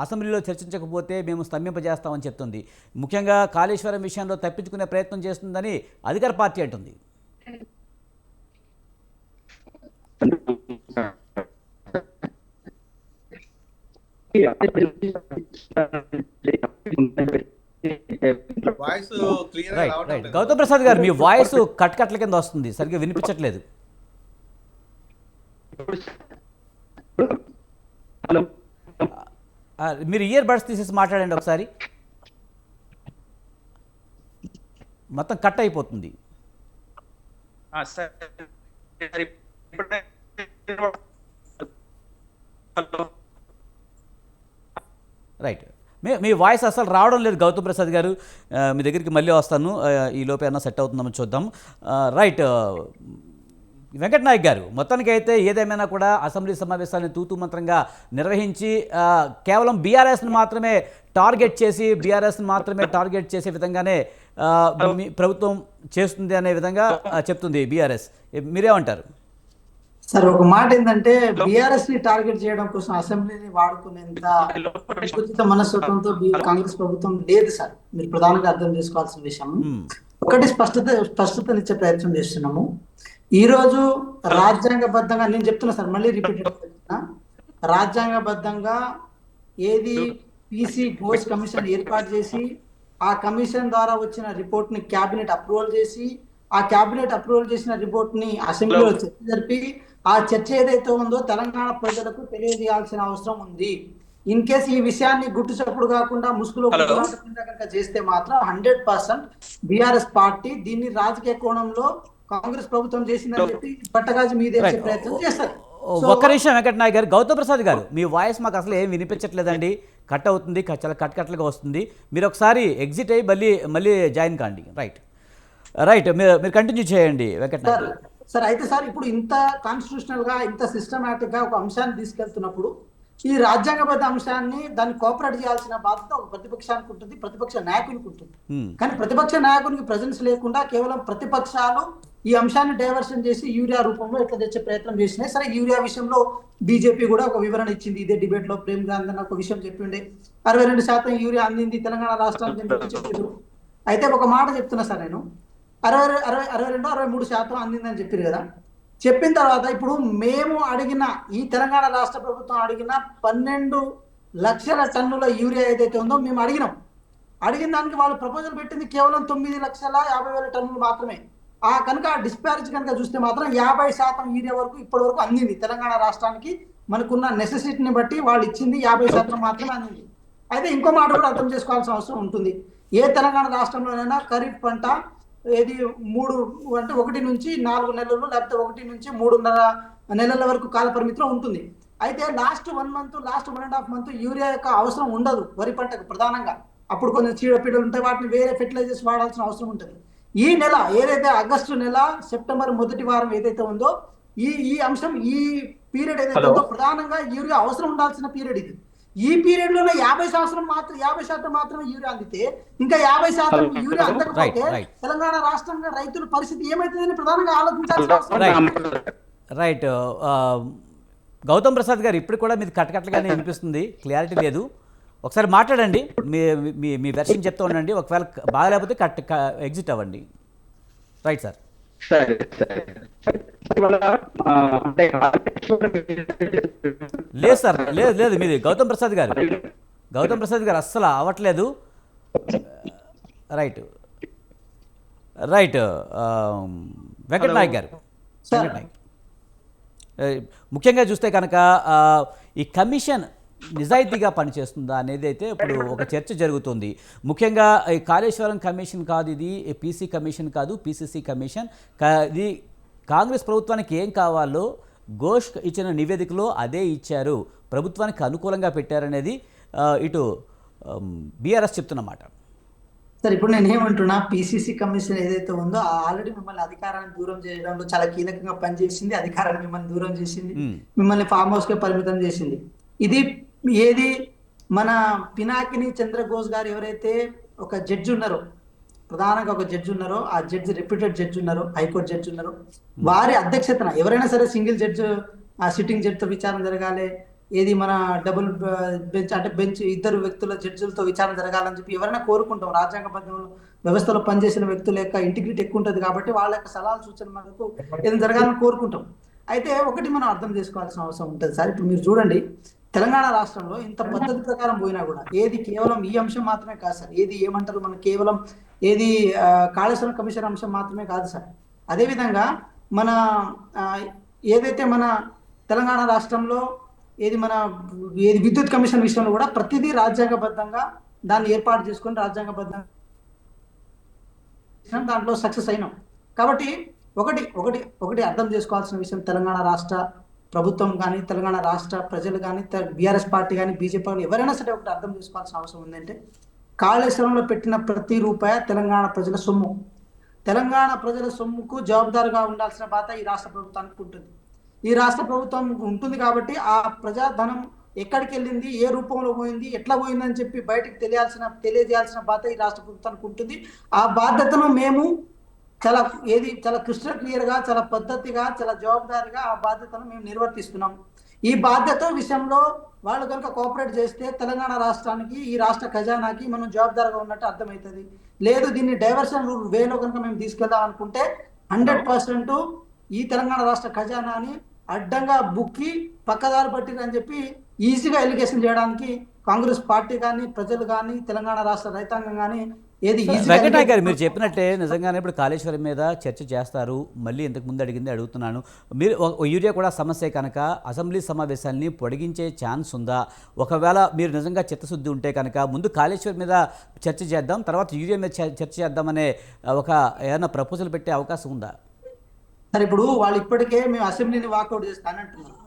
అసెంబ్లీలో చర్చించకపోతే మేము స్తంభింపజేస్తామని చెప్తుంది. ముఖ్యంగా కాళేశ్వరం విషయంలో తప్పించుకునే ప్రయత్నం చేస్తుందని అధికార పార్టీ అంటుంది. వాయిస్ క్లియర్ రైట్ రావడం రైట్ లేదు. గౌతమ్ ప్రసాద్ గారు, మీ వాయిస్ కట్ల కింద వస్తుంది, సరిగ్గా వినిపించట్లేదు. మీరు ఇయర్ బడ్స్ తీసేసి మాట్లాడండి ఒకసారి, మొత్తం కట్ అయిపోతుంది. రైట్, మీ వాయిస్ అసలు రావడం లేదు గౌతమ్ ప్రసాద్ గారు. మీ దగ్గరికి మళ్ళీ వస్తాను, ఈ లోపు ఏమన్నా సెట్ అవుతుందో చూద్దాం. రైట్, వెంకట్ నాయక్ గారు, మొత్తానికి అయితే ఏదేమైనా కూడా అసెంబ్లీ సమావేశాలను తూతూ మంత్రంగా నిర్వహించి కేవలం బీఆర్ఎస్ని మాత్రమే టార్గెట్ చేసే విధంగానే ప్రభుత్వం చేస్తుంది అనే విధంగా చెప్తుంది బీఆర్ఎస్. మీరేమంటారు? సార్, ఒక మాట ఏంటంటే బీఆర్ఎస్ ని టార్గెట్ చేయడం కోసం అసెంబ్లీని వాడుకునేంత సంకుచిత మనస్తత్వంతో కాంగ్రెస్ ప్రభుత్వం లేదు సార్. మీరు ప్రధానంగా అర్థం చేసుకోవాల్సిన విషయం ఒకటి, స్పష్టతనిచ్చే ప్రయత్నం చేస్తున్నాము. ఈ రోజు రాజ్యాంగబద్ధంగా నేను చెప్తున్నా సార్, మళ్ళీ రిపీటెడ్ చెప్తున్నా, రాజ్యాంగబద్ధంగా ఏది పీసీ ఘోష్ కమిషన్ ఏర్పాటు చేసి ఆ కమిషన్ ద్వారా వచ్చిన రిపోర్ట్ ని క్యాబినెట్ అప్రూవల్ చేసి ఆ క్యాబినెట్ అప్రూవల్ చేసిన రిపోర్ట్ ని అసెంబ్లీలో చర్చ జరిపి ఆ చర్చ ఏదైతే ఉందో తెలంగాణ ప్రజలకు తెలియజేయాల్సిన అవసరం ఉంది. ఇన్ కేసు ఈ విషయాన్ని గుట్టు చప్పుడు కాకుండా ముసుగులో కనుక చేస్తే మాత్రం 100% బీఆర్ఎస్ పార్టీ దీన్ని రాజకీయ కోణంలో కాంగ్రెస్ ప్రభుత్వం చేసిందని చెప్పి పట్టగాజు మీద ప్రయత్నం చేస్తారు. ఒక్క నిమిషం వెంకట నాయక్ గారు. గౌతమ్ ప్రసాద్ గారు, మీ వాయిస్ మాకు అసలు ఏం వినిపించట్లేదండి, కట్ అవుతుంది, చాలా కట్లుగా వస్తుంది. మీరు ఒకసారి ఎగ్జిట్ అయ్యి మళ్ళీ జాయిన్ కాండి. రైట్, మీరు కంటిన్యూ చేయండి వెంకట్ నాయక్ గారు. సార్, అయితే సార్, ఇప్పుడు ఇంత కాన్స్టిట్యూషనల్ గా ఇంత సిస్టమాటిక్ గా ఒక అంశాన్ని తీసుకెళ్తున్నప్పుడు ఈ రాజ్యాంగబద్ధ అంశాన్ని దాన్ని కోఆపరేట్ చేయాల్సిన బాధ్యత ఒక ప్రతిపక్షానికి ఉంటుంది, ప్రతిపక్ష నాయకునికి ఉంటుంది. కానీ ప్రతిపక్ష నాయకునికి ప్రెజెన్స్ లేకుండా కేవలం ప్రతిపక్షాలు ఈ అంశాన్ని డైవర్షన్ చేసి యూరియా రూపంలో ఎట్లా తెచ్చే ప్రయత్నం చేసినాయి. సరే, యూరియా విషయంలో బీజేపీ కూడా ఒక వివరణ ఇచ్చింది. ఇదే డిబేట్ లో ప్రేమ్ గాంధీ అన్న ఒక విషయం చెప్పిండే, 62% యూరియా అందింది తెలంగాణ రాష్ట్రానికి చెప్పారు. అయితే ఒక మాట చెప్తున్నా సార్, నేను 62-63% అందిందని చెప్పారు కదా. చెప్పిన తర్వాత ఇప్పుడు మేము అడిగిన, ఈ తెలంగాణ రాష్ట్ర ప్రభుత్వం అడిగిన 12 లక్షల టన్నుల యూరియా ఏదైతే ఉందో మేము అడిగిన దానికి వాళ్ళు ప్రపోజల్ పెట్టింది కేవలం 9,50,000 టన్నులు మాత్రమే. కనుక డిస్పారేజ్ కనుక చూస్తే మాత్రం 50% యూరియా వరకు ఇప్పటి వరకు అందింది తెలంగాణ రాష్ట్రానికి. మనకున్న నెసెసిటీని బట్టి వాళ్ళు ఇచ్చింది 50% మాత్రమే అందింది. అయితే ఇంకో మాట కూడా అర్థం చేసుకోవాల్సిన అవసరం ఉంటుంది. ఏ తెలంగాణ రాష్ట్రంలోనైనా ఖరీఫ్ పంట ఏది 1 నుంచి 4 నెలలు లేకపోతే 1 నుంచి 3.5 నెలల వరకు కాల పరిమితిలో ఉంటుంది. అయితే last 1 month, last 1.5 month urea యొక్క అవసరం ఉండదు వరి పంటకు ప్రధానంగా. అప్పుడు కొంచెం చీడపీడలు ఉంటాయి, వాటిని వేరే ఫెర్టిలైజర్స్ వాడాల్సిన అవసరం ఉంటుంది. ఈ నెల ఏదైతే ఆగస్టు నెల, సెప్టెంబర్ మొదటి వారం ఏదైతే ఉందో ఈ అంశం, ఈ పీరియడ్ ఏదైతే ఉందో ప్రధానంగా యూరియా అవసరం ఉండాల్సిన పీరియడ్ ఇది. ఈ పీరియడ్ లోనే 50% మాత్రమే యూరియా అందితే ఇంకా 50% యూరియా అందకపోతే తెలంగాణ రాష్ట్రంగా రైతుల పరిస్థితి ఏమైతుందని ప్రధానంగా ఆలోచించాల్సిన అవసరం. రైట్, గౌతమ్ ప్రసాద్ గారు, ఇప్పుడు కూడా మీది కట్టకట్లుగానే వినిపిస్తుంది, క్లారిటీ లేదు. ఒకసారి మాట్లాడండి, మీ వెర్షన్ చెప్తూ ఉండండి. ఒకవేళ బాగాలేకపోతే ఎగ్జిట్ అవ్వండి. Right sir. లేదు సార్, లేదు మీది గౌతమ్ ప్రసాద్ గారు అస్సలు అవ్వట్లేదు. రైట్, వెంకట్ నాయక్ గారు, ముఖ్యంగా చూస్తే కనుక ఈ కమిషన్ నిజాయితీగా పనిచేస్తుందా అనేది అయితే ఇప్పుడు ఒక చర్చ జరుగుతుంది. ముఖ్యంగా ఈ కాళేశ్వరం కమిషన్ కాదు, ఇది పీసీ కమిషన్ కాదు, పీసీసీ కమిషన్. ఇది కాంగ్రెస్ ప్రభుత్వానికి ఏం కావాలో ఘోష్ ఇచ్చిన నివేదికలో అదే ఇచ్చారు, ప్రభుత్వానికి అనుకూలంగా పెట్టారనేది ఇటు బీఆర్ఎస్ చెప్తున్నమాట. సార్, ఇప్పుడు నేను ఏమంటున్నా, పీసీసీ కమిషన్ ఏదైతే ఉందో ఆల్రెడీ మిమ్మల్ని అధికారాన్ని దూరం చేయడంలో చాలా కీలకంగా పనిచేసింది. అధికారాన్ని మిమ్మల్ని దూరం చేసింది, మిమ్మల్ని ఫామ్ హౌస్ కే పరిమితం చేసింది. ఇది ఏది మన పినాకిని చంద్రఘోష్ గారు ఎవరైతే ఒక జడ్జి ఉన్నారో, ప్రధానంగా ఒక జడ్జి ఉన్నారో, ఆ జడ్జి రిప్యూటెడ్ జడ్జి ఉన్నారు, హైకోర్టు జడ్జి ఉన్నారు, వారి అధ్యక్షతన ఎవరైనా సరే సింగిల్ జడ్జి ఆ సిట్టింగ్ జడ్జితో విచారణ జరగాలి, ఏది మన డబుల్ బెంచ్ అంటే బెంచ్ ఇద్దరు వ్యక్తుల జడ్జిలతో విచారణ జరగాలని చెప్పి ఎవరైనా కోరుకుంటాం. రాజ్యాంగబద్ధ వ్యవస్థలో పనిచేసిన వ్యక్తుల యొక్క ఇంటిగ్రిటీ ఎక్కువ ఉంటుంది కాబట్టి వాళ్ళ యొక్క సలహాలు సూచన మనకు ఏదైనా జరగాలని కోరుకుంటాం. అయితే ఒకటి మనం అర్థం చేసుకోవాల్సిన అవసరం ఉంటుంది సార్. ఇప్పుడు మీరు చూడండి, తెలంగాణ రాష్ట్రంలో ఇంత పద్ధతి ప్రకారం పోయినా కూడా ఏది కేవలం ఈ అంశం మాత్రమే కాదు సార్, ఏది ఏమంటారు మనం కేవలం ఏది కాళేశ్వరం కమిషన్ అంశం మాత్రమే కాదు సార్. అదేవిధంగా మన ఏదైతే మన తెలంగాణ రాష్ట్రంలో ఏది విద్యుత్ కమిషన్ విషయంలో కూడా ప్రతిదీ రాజ్యాంగబద్ధంగా దాన్ని ఏర్పాటు చేసుకొని రాజ్యాంగబద్ధంగా దాంట్లో సక్సెస్ అయినాం. కాబట్టి ఒకటి అర్థం చేసుకోవాల్సిన విషయం, తెలంగాణ రాష్ట్ర ప్రభుత్వం కానీ, తెలంగాణ రాష్ట్ర ప్రజలు కానీ, బీఆర్ఎస్ పార్టీ కానీ, బీజేపీ కానీ ఎవరైనా సరే ఒకటి అర్థం చేసుకోవాల్సిన అవసరం ఉందంటే, కాళేశ్వరంలో పెట్టిన ప్రతి రూపాయి తెలంగాణ ప్రజల సొమ్ము. తెలంగాణ ప్రజల సొమ్ముకు జవాబుదారుగా ఉండాల్సిన బాధ్యత ఈ రాష్ట్ర ప్రభుత్వానికి ఉంటుంది. ఈ రాష్ట్ర ప్రభుత్వం ఉంటుంది కాబట్టి ఆ ప్రజాధనం ఎక్కడికి వెళ్ళింది, ఏ రూపంలో పోయింది, ఎట్లా పోయిందని చెప్పి బయటకు తెలియజేయాల్సిన బాధ్యత ఈ రాష్ట్ర ప్రభుత్వానికి ఉంటుంది. ఆ బాధ్యతను మేము చాలా క్రిస్టల్ క్లియర్గా, చాలా పద్ధతిగా, చాలా జవాబుదారిగా ఆ బాధ్యతను మేము నిర్వర్తిస్తున్నాం. ఈ బాధ్యత విషయంలో వాళ్ళు కనుక కోఆపరేట్ చేస్తే తెలంగాణ రాష్ట్రానికి, ఈ రాష్ట్ర ఖజానాకి మనం జవాబుదారిగా ఉన్నట్టు అర్థమవుతుంది. లేదు దీన్ని డైవర్షన్ వేలో కనుక మేము తీసుకెళ్దాం అనుకుంటే 100% ఈ తెలంగాణ రాష్ట్ర ఖజానాని అడ్డంగా బుక్కి పక్కదారి పట్టిందని చెప్పి ఈజీగా ఎలిగేషన్ చేయడానికి కాంగ్రెస్ పార్టీ కానీ, ప్రజలు కానీ, తెలంగాణ రాష్ట్ర రైతాంగం కానీ వెంకటనాయక్ గారు మీరు చెప్పినట్టే నిజంగానే ఇప్పుడు కాళేశ్వరం మీద చర్చ చేస్తారు. మళ్ళీ ఇంతకు ముందు అడుగుతున్నాను, మీరు యూరియా కూడా సమస్య కనుక అసెంబ్లీ సమావేశాన్ని పొడిగించే ఛాన్స్ ఉందా? ఒకవేళ మీరు నిజంగా చిత్తశుద్ధి ఉంటే కనుక ముందు కాళేశ్వరం మీద చర్చ చేద్దాం, తర్వాత యూరియా మీద చర్చ చేద్దామనే ఏదైనా ప్రపోజల్ పెట్టే అవకాశం ఉందా? సరే, ఇప్పుడు వాళ్ళు ఇప్పటికే మేము అసెంబ్లీని వాకౌట్ చేస్తానంటున్నారు.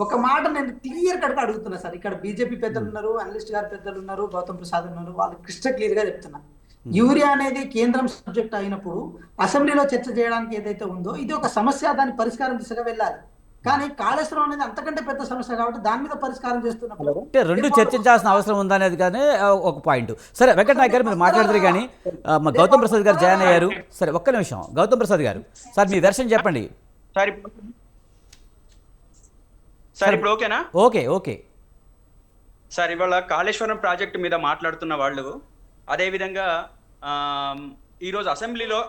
ఒక మాట నేను క్లియర్ కట్గా అడుగుతున్నా సార్. ఇక్కడ బీజేపీ పెద్దలు ఉన్నారు, అనలిస్ట్ గారు పెద్దలు ఉన్నారు, గౌతమ్ ప్రసాద్ ఉన్నారు, వాళ్ళు క్రిస్టల్ క్లియర్ గా చెప్తున్నా, యూరియా అనేది కేంద్రం సబ్జెక్ట్ అయినప్పుడు అసెంబ్లీలో చర్చ చేయడానికి ఏదైతే ఉందో ఇది ఒక సమస్య, దాని పరిష్కారం దిశగా వెళ్ళాలి. కానీ కాళేశ్వరం అనేది అంతకంటే పెద్ద సమస్య కాబట్టి దాని మీద పరిష్కారం చేస్తున్నప్పుడు రెండు చర్చించాల్సిన అవసరం ఉందనేది కానీ ఒక పాయింట్. సరే వెంకటనాయక్ గారు మీరు మాట్లాడతారు కానీ గౌతమ్ ప్రసాద్ గారు జాయిన్ అయ్యారు. సరే ఒక్క నిమిషం, గౌతమ్ ప్రసాద్ గారు సార్ మీ వెర్షన్ చెప్పండి. సార్ ఇప్పుడు ఓకేనా? ఓకే సార్, ఇవాళ కాళేశ్వరం ప్రాజెక్టు మీద మాట్లాడుతున్న వాళ్ళు, అదేవిధంగా ఈరోజు అసెంబ్లీలో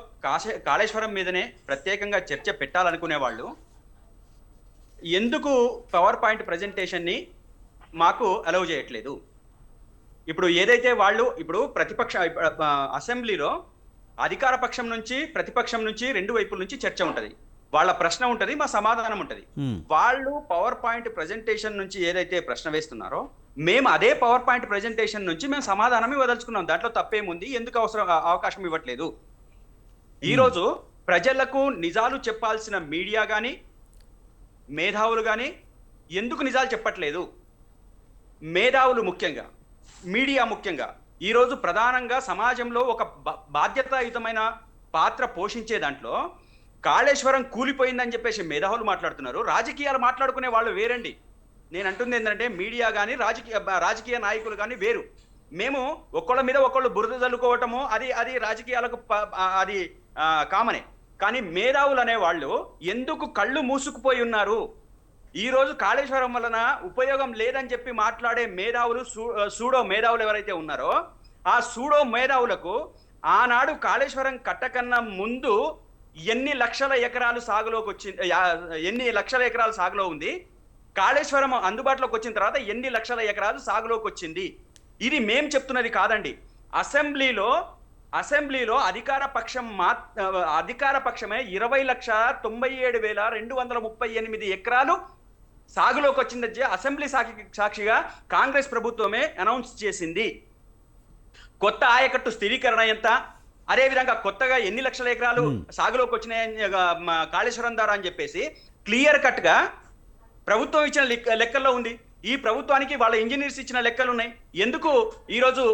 కాళేశ్వరం మీదనే ప్రత్యేకంగా చర్చ పెట్టాలనుకునే వాళ్ళు ఎందుకు పవర్ పాయింట్ ప్రజెంటేషన్ని మాకు అలౌ చేయట్లేదు? ఇప్పుడు ఏదైతే వాళ్ళు ఇప్పుడు అసెంబ్లీలో అధికార పక్షం నుంచి, ప్రతిపక్షం నుంచి, రెండు వైపుల నుంచి చర్చ ఉంటుంది, వాళ్ళ ప్రశ్న ఉంటుంది, మా సమాధానం ఉంటుంది. వాళ్ళు పవర్ పాయింట్ ప్రజెంటేషన్ నుంచి ఏదైతే ప్రశ్న వేస్తున్నారో మేము అదే పవర్ పాయింట్ ప్రజెంటేషన్ నుంచి మేము సమాధానం ఇవ్వదలుచుకున్నాం. దాంట్లో తప్పేముంది? ఎందుకు అవకాశం ఇవ్వట్లేదు? ఈరోజు ప్రజలకు నిజాలు చెప్పాల్సిన మీడియా కానీ, మేధావులు కానీ ఎందుకు నిజాలు చెప్పట్లేదు? మేధావులు ముఖ్యంగా, మీడియా ముఖ్యంగా ఈరోజు ప్రధానంగా సమాజంలో ఒక బాధ్యతాయుతమైన పాత్ర పోషించే దాంట్లో కాళేశ్వరం కూలిపోయిందని చెప్పేసి మేధావులు మాట్లాడుతున్నారు, రాజకీయాలు మాట్లాడుకునే వాళ్ళు వేరండి. నేను అంటుంది ఏంటంటే మీడియా కానీ, రాజకీయ నాయకులు కానీ వేరు. మేము ఒకళ్ళ మీద ఒకళ్ళు బురద చల్లుకోవటము అది రాజకీయాలకు అది కామనే. కానీ మేధావులు అనే వాళ్ళు ఎందుకు కళ్ళు మూసుకుపోయి ఉన్నారు? ఈరోజు కాళేశ్వరం వలన ఉపయోగం లేదని చెప్పి మాట్లాడే మేధావులు, సూడో మేధావులు ఎవరైతే ఉన్నారో ఆ సూడో మేధావులకు ఆనాడు కాళేశ్వరం కట్టకన్నా ముందు ఎన్ని లక్షల ఎకరాలు సాగులోకి వచ్చింది, ఎన్ని లక్షల ఎకరాలు సాగులో ఉంది, కాళేశ్వరం అందుబాటులోకి వచ్చిన తర్వాత ఎన్ని లక్షల ఎకరాలు సాగులోకి వచ్చింది, ఇది మేం చెప్తున్నది కాదండి. అసెంబ్లీలో అధికార పక్షమే 20,97,238 ఎకరాలు సాగులోకి వచ్చిందని అసెంబ్లీ సాక్షిగా కాంగ్రెస్ ప్రభుత్వమే అనౌన్స్ చేసింది. కొత్త ఆయకట్టు స్థిరీకరణ ఎంత, అదేవిధంగా కొత్తగా ఎన్ని లక్షల ఎకరాలు సాగులోకి వచ్చినాయని కాళేశ్వరం ద్వారా అని చెప్పేసి క్లియర్ కట్ గా ప్రభుత్వం ఇచ్చిన లెక్కల్లో ఉంది. ఈ ప్రభుత్వానికి వాళ్ళ ఇంజనీర్స్ ఇచ్చిన లెక్కలు ఉన్నాయి. ఎందుకు ఈరోజు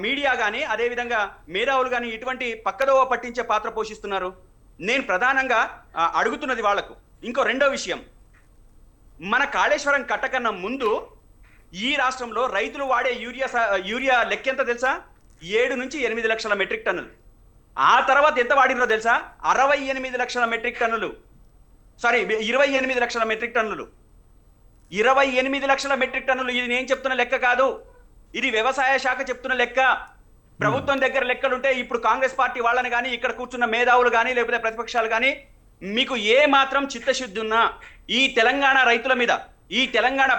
మీడియా కానీ, అదేవిధంగా మేధావులు కానీ ఇటువంటి పక్కదోవ పట్టించే పాత్ర పోషిస్తున్నారు? నేను ప్రధానంగా అడుగుతున్నది వాళ్లకు. ఇంకో రెండో విషయం, మన కాళేశ్వరం కట్టకన్నా ముందు ఈ రాష్ట్రంలో రైతులు వాడే యూరియా లెక్కెంత తెలుసా? 7 నుంచి 8 లక్షల మెట్రిక్ టన్నులు. ఆ తర్వాత ఎంత వాడినో తెలుసా? 68 లక్షల మెట్రిక్ టన్నులు, సారీ 28 లక్షల మెట్రిక్ టన్నులు, 28 లక్షల మెట్రిక్ టన్నులు. ఇది నేను చెప్తున్న లెక్క కాదు, ఇది వ్యవసాయ శాఖ చెప్తున్న లెక్క. ప్రభుత్వం దగ్గర లెక్కలుంటే ఇప్పుడు కాంగ్రెస్ పార్టీ వాళ్ళని కానీ, ఇక్కడ కూర్చున్న మేధావులు కానీ, లేకపోతే ప్రతిపక్షాలు కానీ, మీకు ఏ మాత్రం చిత్తశుద్ధి ఉన్నా ఈ తెలంగాణ రైతుల మీద, ఈ తెలంగాణ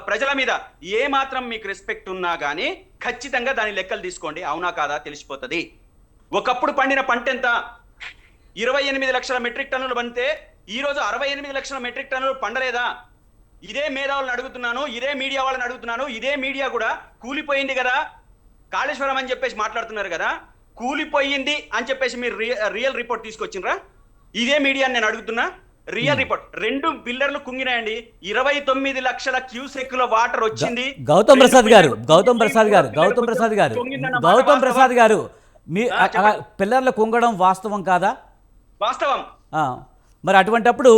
ప్రజల మీద ఏ మాత్రం మీకు రెస్పెక్ట్ ఉన్నా కానీ ఖచ్చితంగా దాని లెక్కలు తీసుకోండి. అవునా కాదా తెలిసిపోతుంది. ఒకప్పుడు పండిన పంట ఎంత? 28 లక్షల మెట్రిక్ టన్నులు పండితే ఈ రోజు 68 లక్షల మెట్రిక్ టన్నులు పండలేదా? ఇదే మేధావులను అడుగుతున్నాను, ఇదే మీడియా వాళ్ళని అడుగుతున్నాను. ఇదే మీడియా కూడా కూలిపోయింది కదా కాళేశ్వరం అని చెప్పేసి మాట్లాడుతున్నారు కదా, కూలిపోయింది అని చెప్పేసి మీరు రియల్ రిపోర్ట్ తీసుకొచ్చినరా? ఇదే మీడియాని నేను అడుగుతున్నా. రియల్ రిపోర్ట్, 2 పిల్లర్లు కుంగినాయండి, 29 లక్షల క్యూసెక్కుల వాటర్ వచ్చింది. గౌతమ్ ప్రసాద్ గారు మీ పిల్లర్లు కుంగడం వాస్తవం కాదా? వాస్తవం. మరి అటువంటప్పుడు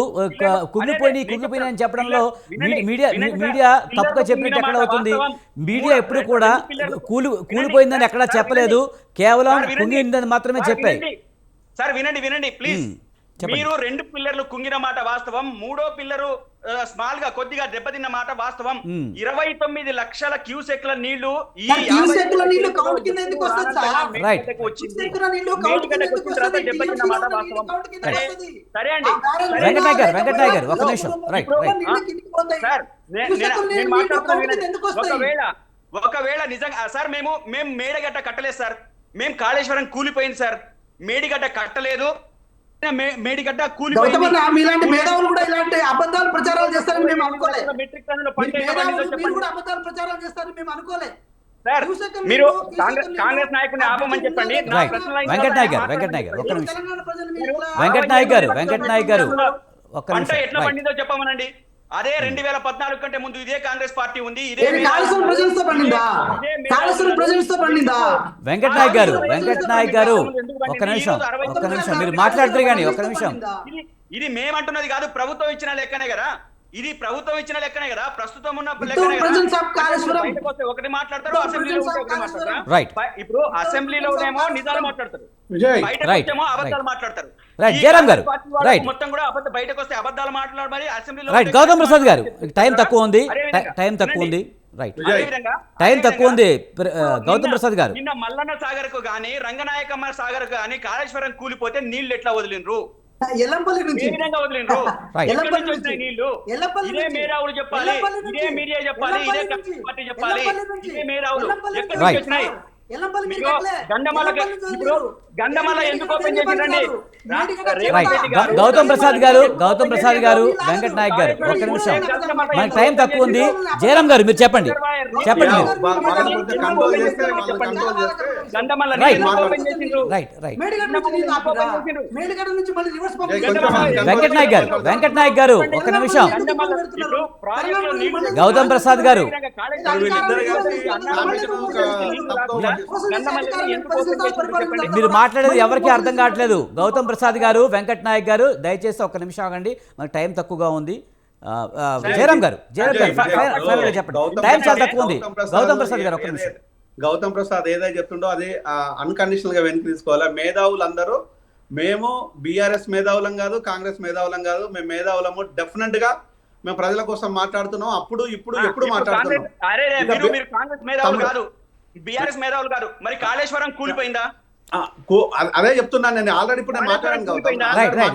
కుంగిపోయినాయి అని చెప్పడంలో మీడియా తప్పుగా చెప్పినట్టు ఎక్కడ అవుతుంది? మీడియా ఎప్పుడు కూడా కూలిపోయిందని ఎక్కడా చెప్పలేదు, కేవలం కుంగిందని మాత్రమే చెప్పాయి. సార్ వినండి ప్లీజ్. మీరు 2 పిల్లర్లు కుంగిన మాట వాస్తవం, 3వ పిల్లరు స్మాల్ గా కొద్దిగా దెబ్బతిన్న మాట వాస్తవం. 29 లక్షల క్యూసెక్ల నీళ్లు ఈ దెబ్బతిన్న మాట వాస్తవం. సరే అండి వెంకటనాయక్ గారు ఒక నిమిషం. సార్ నేను మాట్లాడుతున్నా. ఒకవేళ నిజంగా సార్ మేము మేడిగడ్డ కట్టలేదు సార్, మేము కాళేశ్వరం కూలిపోయింది సార్, మేడిగడ్డ కట్టలేదు, మేడిగడ్డ కూలిపోయింది. మీలాంటి మేధావులు కూడా ఇలాంటి అబద్ధాలు ప్రచారాలు చేస్తారని మేము అనుకోలేదు. సార్ మీరు కాంగ్రెస్ నాయకుడిని ఆపమని చెప్పండి. వెంకటనాయక్ గారు పంట ఎట్లా పండిందో చెప్పమనండి. అదే 2014 కంటే ముందు ఇదే కాంగ్రెస్ పార్టీ ఉంది, ఇదే వెంకటనాయక్ గారు ఒక్క నిమిషం మీరు మాట్లాడుతారు కానీ ఒక్క నిమిషం. ఇది మేమంటున్నది కాదు, ప్రభుత్వం ఇచ్చిన లెక్కనే కదా, ఇది ప్రభుత్వం ఇచ్చిన లెక్కనే కదా, ప్రస్తుతం ఉన్న లెక్కనే కదా. ఒకటి మాట్లాడతారు, అసెంబ్లీలో ఒకటి మాట్లాడతారు. ఇప్పుడు అసెంబ్లీలోనేమో నిజాలు మాట్లాడతారు, బయటకు వచ్చేమో అబద్ధాలు మాట్లాడతారు. మొత్తం కూడా బయటకు వస్తే అబద్ధాలు మాట్లాడారు. మరి అసెంబ్లీలో గౌతమ్ ప్రసాద్ గారు టైం తక్కువ ఉంది. గౌతమ్ ప్రసాద్ గారు, నిన్న మల్లన్న సాగర్ కు గానీ రంగనాయకమ్మ సాగర్ కు గానీ కాళేశ్వరం కూలిపోతే నీళ్లు ఎట్లా వదిలినరు? ఎల్లంపల్లి నుంచి వదిలినరు. నీళ్లు ఇదే మేధావులు చెప్పాలి, ఇదే మీడియా చెప్పాలి, ఇదే పార్టీ చెప్పాలి. ఇదే మేధావులు ఎక్కడి నుంచి వచ్చినాయి? గండమల ఎందుకు ఓపెన్ చేసిందండి? గౌతమ్ ప్రసాద్ గారు వెంకటనాయక్ గారు ఒక్క నిమిషం, మనకి టైం తక్కువ ఉంది. జయరామ్ గారు మీరు చెప్పండి. వెంకటనాయక్ గారు ఒక్క నిమిషం. గౌతమ్ ప్రసాద్ గారు మీరు మాట్లాడేది ఎవరికి అర్థం కావట్లేదు. గౌతమ్ ప్రసాద్ గారు, వెంకటనాయక్ గారు దయచేసి ఒక్క నిమిషం ఆగండి, మనకు టైం తక్కువగా ఉంది. జయరామ్ గారు చెప్పండి, టైం చాలా తక్కువ ఉంది. గౌతమ్ ప్రసాద్ గారు ఒక్క నిమిషం. గౌతమ్ ప్రసాద్ ఏదైతే చెప్తుండో అది అన్కండిషనల్ గా వెనక్కి తీసుకోవాలి. మేధావులందరూ మేము బీఆర్ఎస్ మేధావులం కాదు, కాంగ్రెస్ మేధావులం కాదు, మేము మేధావులము. డెఫినెట్ గా మేము ప్రజల కోసం మాట్లాడుతున్నాం. అప్పుడు ఇప్పుడు ఎప్పుడు మాట్లాడుతున్నాం. కాంగ్రెస్ మేధావులు కాదు, బీఆర్ఎస్ మేధావులు కాదు, మరి కాళేశ్వరం కూలిపోయిందా? అదే చెప్తున్నాను నేను ఆల్రెడీ. ఇప్పుడు నేను మాట్లాడాను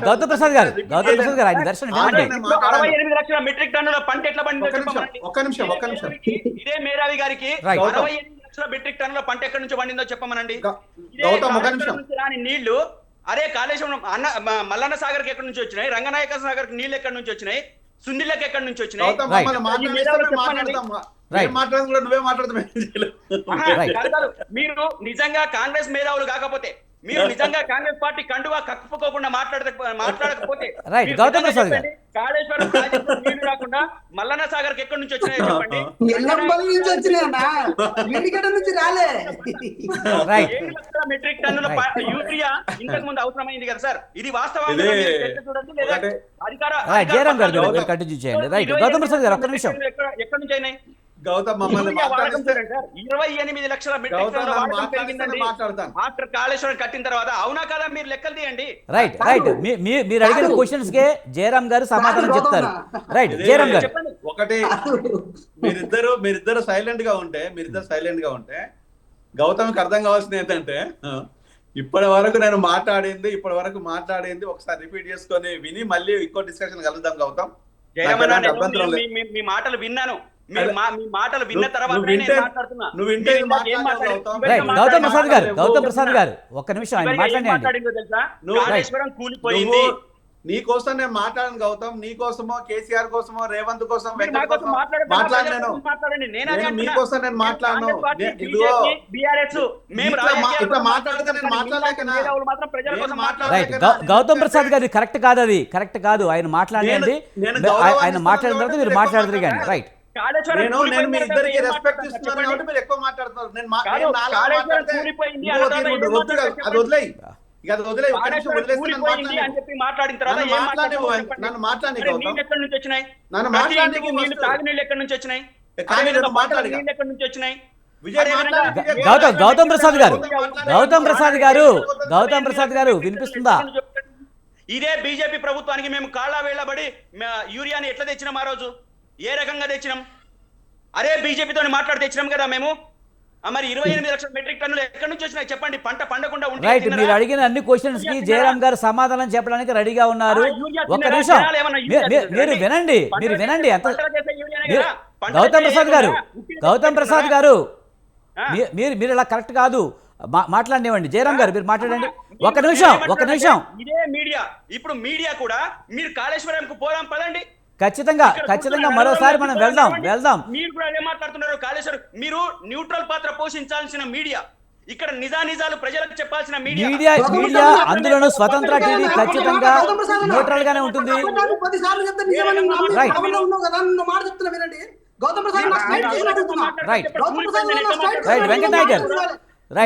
గౌతమ్ ప్రసాద్ గారు ఆయన దర్శనం 68 లక్షల మెట్రిక్ టన్నుల పంట ఎట్లా పండిందో ఒక్క నిమిషం. ఇదే మేధావి గారికి 68 లక్షల మెట్రిక్ టన్నుల పంట ఎక్కడి నుంచి పండిందో చెప్పమనండి. రాని నీళ్లు అదే కాళేశ్వరం మల్లన్న సాగర్ కి ఎక్కడి నుంచి వచ్చినాయి? రంగనాయక సాగర్ నీళ్లు ఎక్కడి నుంచి వచ్చినాయి? సుందిళ్ళకి ఎక్కడి నుంచి వచ్చినాయి? మీరు నిజంగా కాంగ్రెస్ మేధావులు కాకపోతే, మీరు నిజంగా కాంగ్రెస్ పార్టీ కండువా కప్పుకోకుండా మాట్లాడకపోతే కాళేశ్వరం ప్రాజెక్టు నీళ్లు రాకుండా మల్లన్న సాగర్ కి ఎక్కడి నుంచి వచ్చినాయో చెప్పండి. 7 లక్షల మెట్రిక్ టన్నుల యూరియా ఇంతకు ముందు అవసరమైంది కదా సార్, ఇది వాస్తవం చూడండి. లేదా జయరామ్ గారు కంటిన్యూ చేయండి. గౌతమ్ ప్రసాద్ గారు ఒక్క నిమిషం. ఎక్కడి నుంచి అయినాయి? గౌతమ్ మమ్మల్ని యూరియా వాడకం మాట్లాడిస్తే చూడండి సార్, 28 లక్షల మెట్రిక్ గౌతమ్ టన్నుల నన్ను వాడకం మాట్లాడిస్తే పెరిగిందండి మాట్లాడతాను. ఆఫ్టర్ కాళేశ్వరం కట్టిన తర్వాత. అవునా కదా, మీరు లెక్కలు తీయండి. రైట్ రైట్ మీరు అడిగిన క్వశ్చన్స్ కే జయరాం గారు సమాధానం చెప్తారు. రైట్ జయరాం గారు. చెప్పండి. ఒకటి, మీరిద్దరు సైలెంట్ గా ఉంటే గౌతమ్కి అర్థం కావాల్సింది ఏంటంటే ఇప్పటి వరకు నేను మాట్లాడింది ఒకసారి రిపీట్ చేసుకొని విని మళ్ళీ ఇంకో డిస్కషన్ కలుద్దాం గౌతమ్. జయరామన్న, నాకు ఎలాంటి నేను అభ్యంతరం లేదు. మీ మాటలు విన్నాను. మీరు మీ మాటలు విన్న తర్వాత నువ్వు వింటే మీరు ఇందాక ఏం మాట్లాడతావు గౌతమ్. రైట్ గౌతమ్ ప్రసాద్ గారు ఒక్క నిమిషం ఆయన మాట్లాడండి. మాట్లాడిందో తెలుసా? నువ్వు- కాళేశ్వరం కూలిపోయింది. నీ కోసం నేను మాట్లాడను గౌతమ్, నీ కోసమో కేసీఆర్ కోసమో రేవంత్ కోసం మీరు మా వెంకట్ కోసం కోసం మాట్లాడండి. మాట్లాడను. ప్రజల కోసం మాట్లాడండి. నేను అదే నేను అంటున్నా. మీకోసం నేను మాట్లాడను. కాంగ్రెస్ పార్టీ, ఇదిగో BJP, BRS, మేము ఇట్లా రాజకీయాల్లో ఇట్లా మాట్లాడితే నేను మాట్లాడలేకనా? మేధావులు మాత్రం ప్రజల నేను కోసం రైట్ మాట్లాడాలి. గౌతమ్ ప్రసాద్ గారు కరెక్ట్ కాదు, అది కరెక్ట్ కాదు. ఆయన మాట్లాడండి, నేను ఆయన మాట్లాడిన తర్వాత మీరు మాట్లాడదురు కానీ. రైట్ కాళేశ్వరం నేను కూలిపోయిన మీ తర్వాత ఇద్దరికి ఏం రెస్పెక్ట్ మాట్లాడతారు ఇస్తున్నాను చెప్పండి. కాబట్టి మీరు ఎక్కువ మాట్లాడుతున్నారు. కాదు, కాళేశ్వరం కూలిపోయింది అన్న తర్వాత ఏం మాట్లాడతారు అది వదిలేయి, ఇక అది వదిలేయి. ఒక్క నిమిషం కాళేశ్వరం వదిలేస్తే నన్ను కూలిపోయింది అని చెప్పి మాట్లాడిన తర్వాత నన్ను ఏం మాట్లాడనివ్వు, మాట్లాడతారు చెప్పండి. నన్ను మాట్లాడని మరి గౌతమ్. నీళ్ళు ఎక్కడి నుంచి వచ్చినాయి? నన్ను ప్రతి మాట్లాడనివ్వు ఇంటికి నీళ్ళు, ఫస్ట్. తాగునీళ్ళు ఎక్కడి నుంచి వచ్చినాయి? కానీ అదేవిధంగా నేను మాట్లాడిగా. నీళ్ళు ఎక్కడి నుంచి వచ్చినాయి? విజయ్ అదేవిధంగా మాట్లాడి గౌతమ్ ప్రసాద్ గారు గౌతమ్ ప్రసాద్ గారు వినిపిస్తుందా? ఇదే బీజేపీ ప్రభుత్వానికి మేము కాళ్ళ వేళ్ళబడి యూరియాని ఎట్లా తెచ్చినాం? ఆ రోజు ఏ రకంగా తెచ్చినాం? అరే బీజేపీతో మాట్లాడి తెచ్చినాం కదా మేము. మరి 28 లక్షల మెట్రిక్ టన్నులు ఎక్కడి నుంచి వచ్చినాయి చెప్పండి? పంట పండకుండా ఉంటే రైట్ తిన్నారా? మీరు అడిగిన అన్ని క్వశ్చన్స్ కి జయరాం గారు సమాధానం చెప్పడానికి రెడీగా ఉన్నారు. యూరియా ఒక్క తిన్నారా? నిమిషం జనాలు ఏమన్నా యూరియా మీరు తిన్నారా? వినండి ఎంత పంటలు చేసే యూరియానే మీరు- కదా? పంటలు గౌతమ్ చేసే ప్రసాద్ గారు యూరియా, గౌతమ్ ప్రసాద్ గారు ఆ? మీరు ఇలా కరెక్ట్ కాదు. మాట్లాడివ్వండి జయరాం గారు, మీరు మాట్లాడండి. మీరు ఒక్క నిమిషం ఏమంటున్నారంటే, ఇదే మీడియా, ఇప్పుడు మీడియా కూడా మీరు కాళేశ్వరంకు పోదాం పదండి. ఖచ్చితంగా మరోసారి మనం వెళ్దాం. మీరు కూడా ఏం మాట్లాడుతున్నారు? కాళేశ్వరం మీరు న్యూట్రల్ పాత్ర పోషించాల్సిన మీడియా, ఇక్కడ నిజాలు ప్రజలకు చెప్పాల్సిన మీడియా అందులోనూ స్వతంత్ర టీవీ ఖచ్చితంగా న్యూట్రల్ గానే ఉంటుంది. 10 సార్లు చెప్తే నిజమని నమ్మి Right. కబుర్లో ఉన్నావు కదా, నువ్వు మాట చెప్తున్నా వినండి. గౌతమ్ ప్రసాద్ నాకు స్ట్రైట్ క్వశ్చన్ అడుగుతున్నా. Right. గౌతమ్ ప్రసాద్ నాకు straight right question Venkat Nayak గారు అడుగుతున్నా.